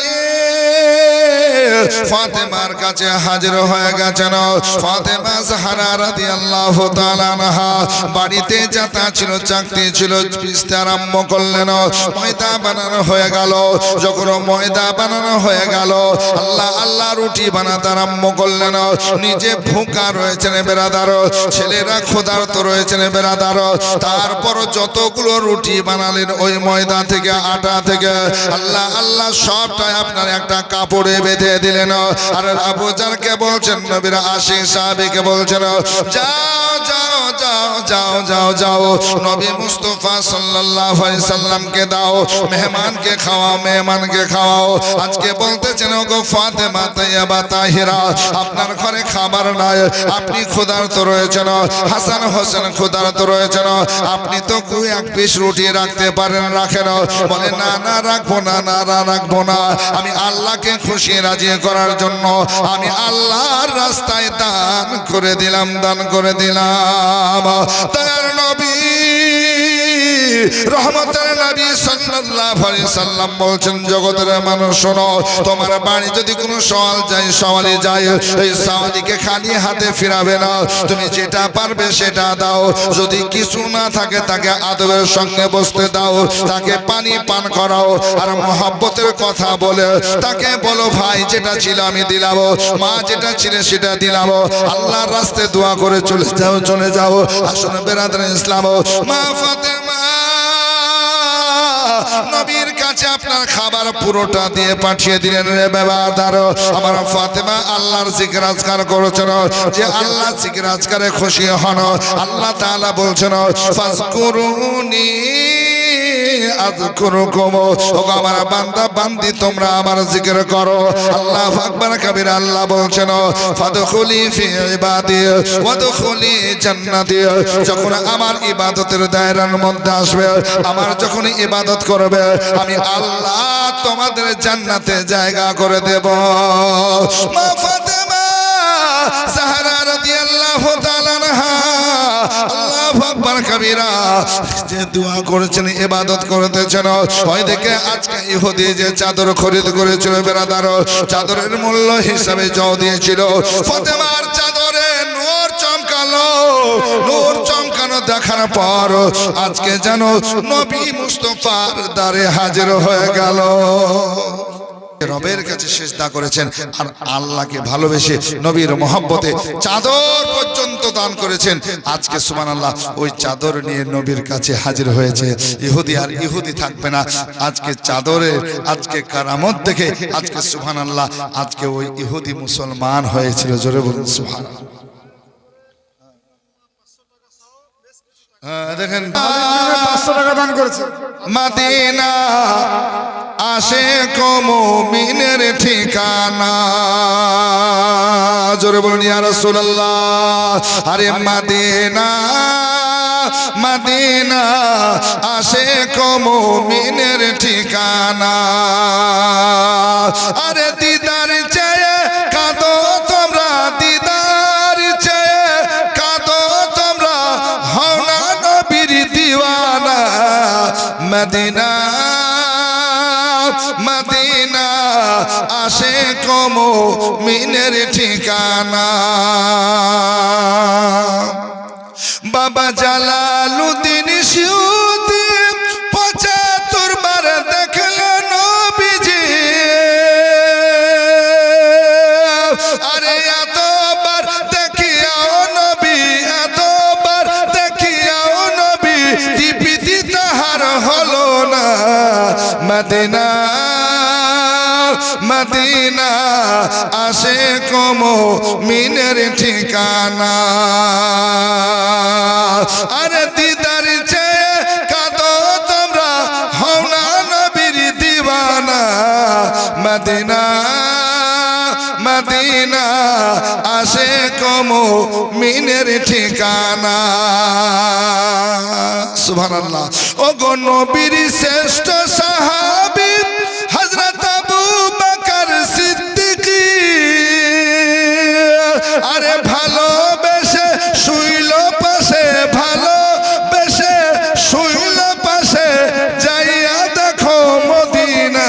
ফাতেমার কাছে হাজির হয়ে গেছেন। ফাতেমা জাহরা রাদিয়াল্লাহু তাআলা আনহা বাড়িতে যাতা ছিল, চাকরি ছিল, পিষতে আরম্ভ করলেন। ময়দা বানানো হয়ে গেল। যখন ময়দা বানানো হয়ে গেল, আল্লাহ আল্লাহ রুটি বানাতে আরম্ভ করলেন। নিজে ভুকা রয়েছেন বেরাদার, ছেলেরা ক্ষুধার্ত রয়েছেন বেরাদার। তারপর যতগুলো রুটি বানালেন ওই ময়দা থেকে, আটা থেকে, আল্লাহ আল্লাহ সবটাই আপনার একটা কাপড়ে বেঁধে দিলেন। আর আবু জারকে বলছেন, নবীর আশিক সাহাবীকে বলছেন, যাও যাও যাও যাও যাও যাও, নবী মুস্তাফা সাল্লাল্লাহু আলাইহি সাল্লামকে দাও, মেহমানকে খাওয়াও, মেহমানকে খাওয়াও। আজকে বলতেছেন, ওগো ফাতেমা তাইয়্যিবা তাহিরা, আপনার ঘরে খাবার নাই, আপনি ক্ষুধার্ত রয়েছেন, হাসান হোসেন ক্ষুধার্ত রয়েছেন, আপনি তো এক পিস রুটি রাখতে পারেন, রাখেন। বলে, না না রাখবো না, না না রাখবো না, আমি আল্লাহকে খুশি রাজি করার জন্য আমি আল্লাহর রাস্তায় দান করে দিলাম, দান করে দিলাম। তার নবী রহমতের নবী সাল্লাল্লাহু আলাইহি সাল্লাম বলছেন, জগতের মানুষ শোনো, তোমার বাড়ি যদি কোনো সওয়ালি যায়, এই সওয়ালিকে খালি হাতে ফিরাবে না, তুমি যেটা পারবে সেটা দাও। যদি কিছু না থাকে তাকে আদবের সঙ্গে বসতে দাও, তাকে পানি পান করাও, আর মহব্বতের কথা বলে তাকে বলো, ভাই যেটা ছিল আমি দিলাম, মা যেটা ছিল সেটা দিলাম, আল্লাহর রাস্তায় দোয়া করে চলে যাও, চলে যাও। আসুন বেরাদার ইসলাম, মা ফাতেমা নবীর কাছে আপনার খাবার পুরোটা দিয়ে পাঠিয়ে দিলেন। রে বেরাদার, আমার ফাতেমা আল্লাহর জিকির আজকার করেছেন, যে আল্লাহ জিকির আজকারে খুশি হন। আল্লাহ তাআলা বলছেন, ফাজকুরুনি আযকুরুকুম, ওগো আমার বান্দা বান্দি তোমরা আমার জিকির করো। আল্লাহু আকবার কবিরা। আল্লাহ বলছেন, ফাদখুলি ফি ইবাদি ওয়াদখুলি জান্নাতি, যখন আমার ইবাদতের দায়রার মধ্যে আসবে, আমার যখন ইবাদত করবে, আমি আল্লাহ তোমাদের জান্নাতে জায়গা করে দেব। মা ফাতেমা জাহরা রাদিয়াল্লাহু তাআলা আনহা আল্লাহু আকবার কবিরা, যে দোয়া করেছেন, ইবাদত করতেছেন, ওই দেখে আজকে ইহুদি যে চাদর খরিদ করেছিল বেরাদার, চাদরের মূল্য হিসাবে জও দিয়েছিল। ফাতেমার চাদরে নূর চমকালো, নূর চমকানো দেখার পর আজকে যেন নবী মুস্তাফার দ্বারে হাজির হয়ে গেল। রবের কাছে সিজদা করেছেন আর আল্লাহকে ভালোবেসে নবীর মহব্বতে চাদর পর্যন্ত দান করেছেন। আজকে সুবহানাল্লাহ ওই চাদর নিয়ে নবীর কাছে হাজির হয়েছে। ইহুদি আর ইহুদি থাকবে না। আজকে চাদরের আজকে কারামত দেখে আজকে সুবহানাল্লাহ আজকে ওই ইহুদি মুসলমান হয়েছিল। জোরে বলুন সুবহানাল্লাহ। দেখেন 500 টাকা দান করেছে। মদিনা আশিক মুমিনের ঠিকানা। জোরে বলুন ইয়া রাসূলুল্লাহ। আরে মদিনা মদিনা আশিক মুমিনের ঠিকানা। আরে দিদার চেয়ে কাঁদো তোমরা, দিদার চেয়ে কাঁদো তোমরা, হও না নবীর দিওয়ানা। মদিনা মদিনা আশিক মুমিনের ঠিকানা। বাবা জালালউদ্দিন সিউতি 75 বার দেখলেন নবীজি। আরে এতবার দেখিয়াও নবী, এতবার দেখিয়াও নবী, তৃপ্তি তাহার হলো না। মদিনা মদিনা আশিক মুমিনের ঠিকানা। আরে দিদার চেয়ে কাঁদো তোমরা, হও না নবীর দিওয়ানা। মদিনা মদিনা আশিক মুমিনের ঠিকানা। সুবহানাল্লাহ। ও গো নবীর শ্রেষ্ঠ সাহাবী হযরত আবু বকর সিদ্দিক, আরে ভালোবেসে শুইল পাশে, ভালোবেসে শুইল পাশে, যাইয়া দেখো মদিনা।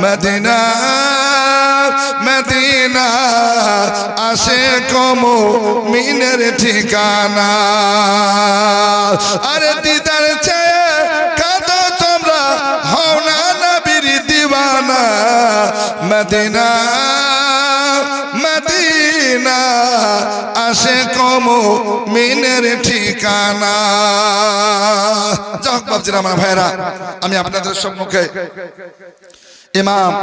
মদিনা মদিনা আশিক মুমিনের ঠিকানা। আরে দিদার চেয়ে কাঁদো তোমরা, হও না নবীর দিওয়ানা। মদিনা মদিনা আশিক মুমিনের ঠিকানা। যাক বাপজিরা, আমার ভাইরা, আমি আপনাদের সম্মুখে ইমাম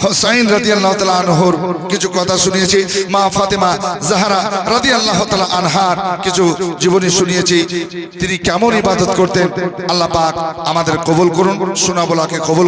হুসাইন রাদিয়াল্লাহু তাআলা আনহুর কিছু কথা শুনিয়েছি, মা ফাতেমা জাহরা রাদিয়াল্লাহু তাআলা আনহার কিছু জীবনী শুনিয়েছি। তিনি কেমন ইবাদত করতেন, আল্লাহ পাক আমাদের কবুল করুন, শোনা বলাকে কবুল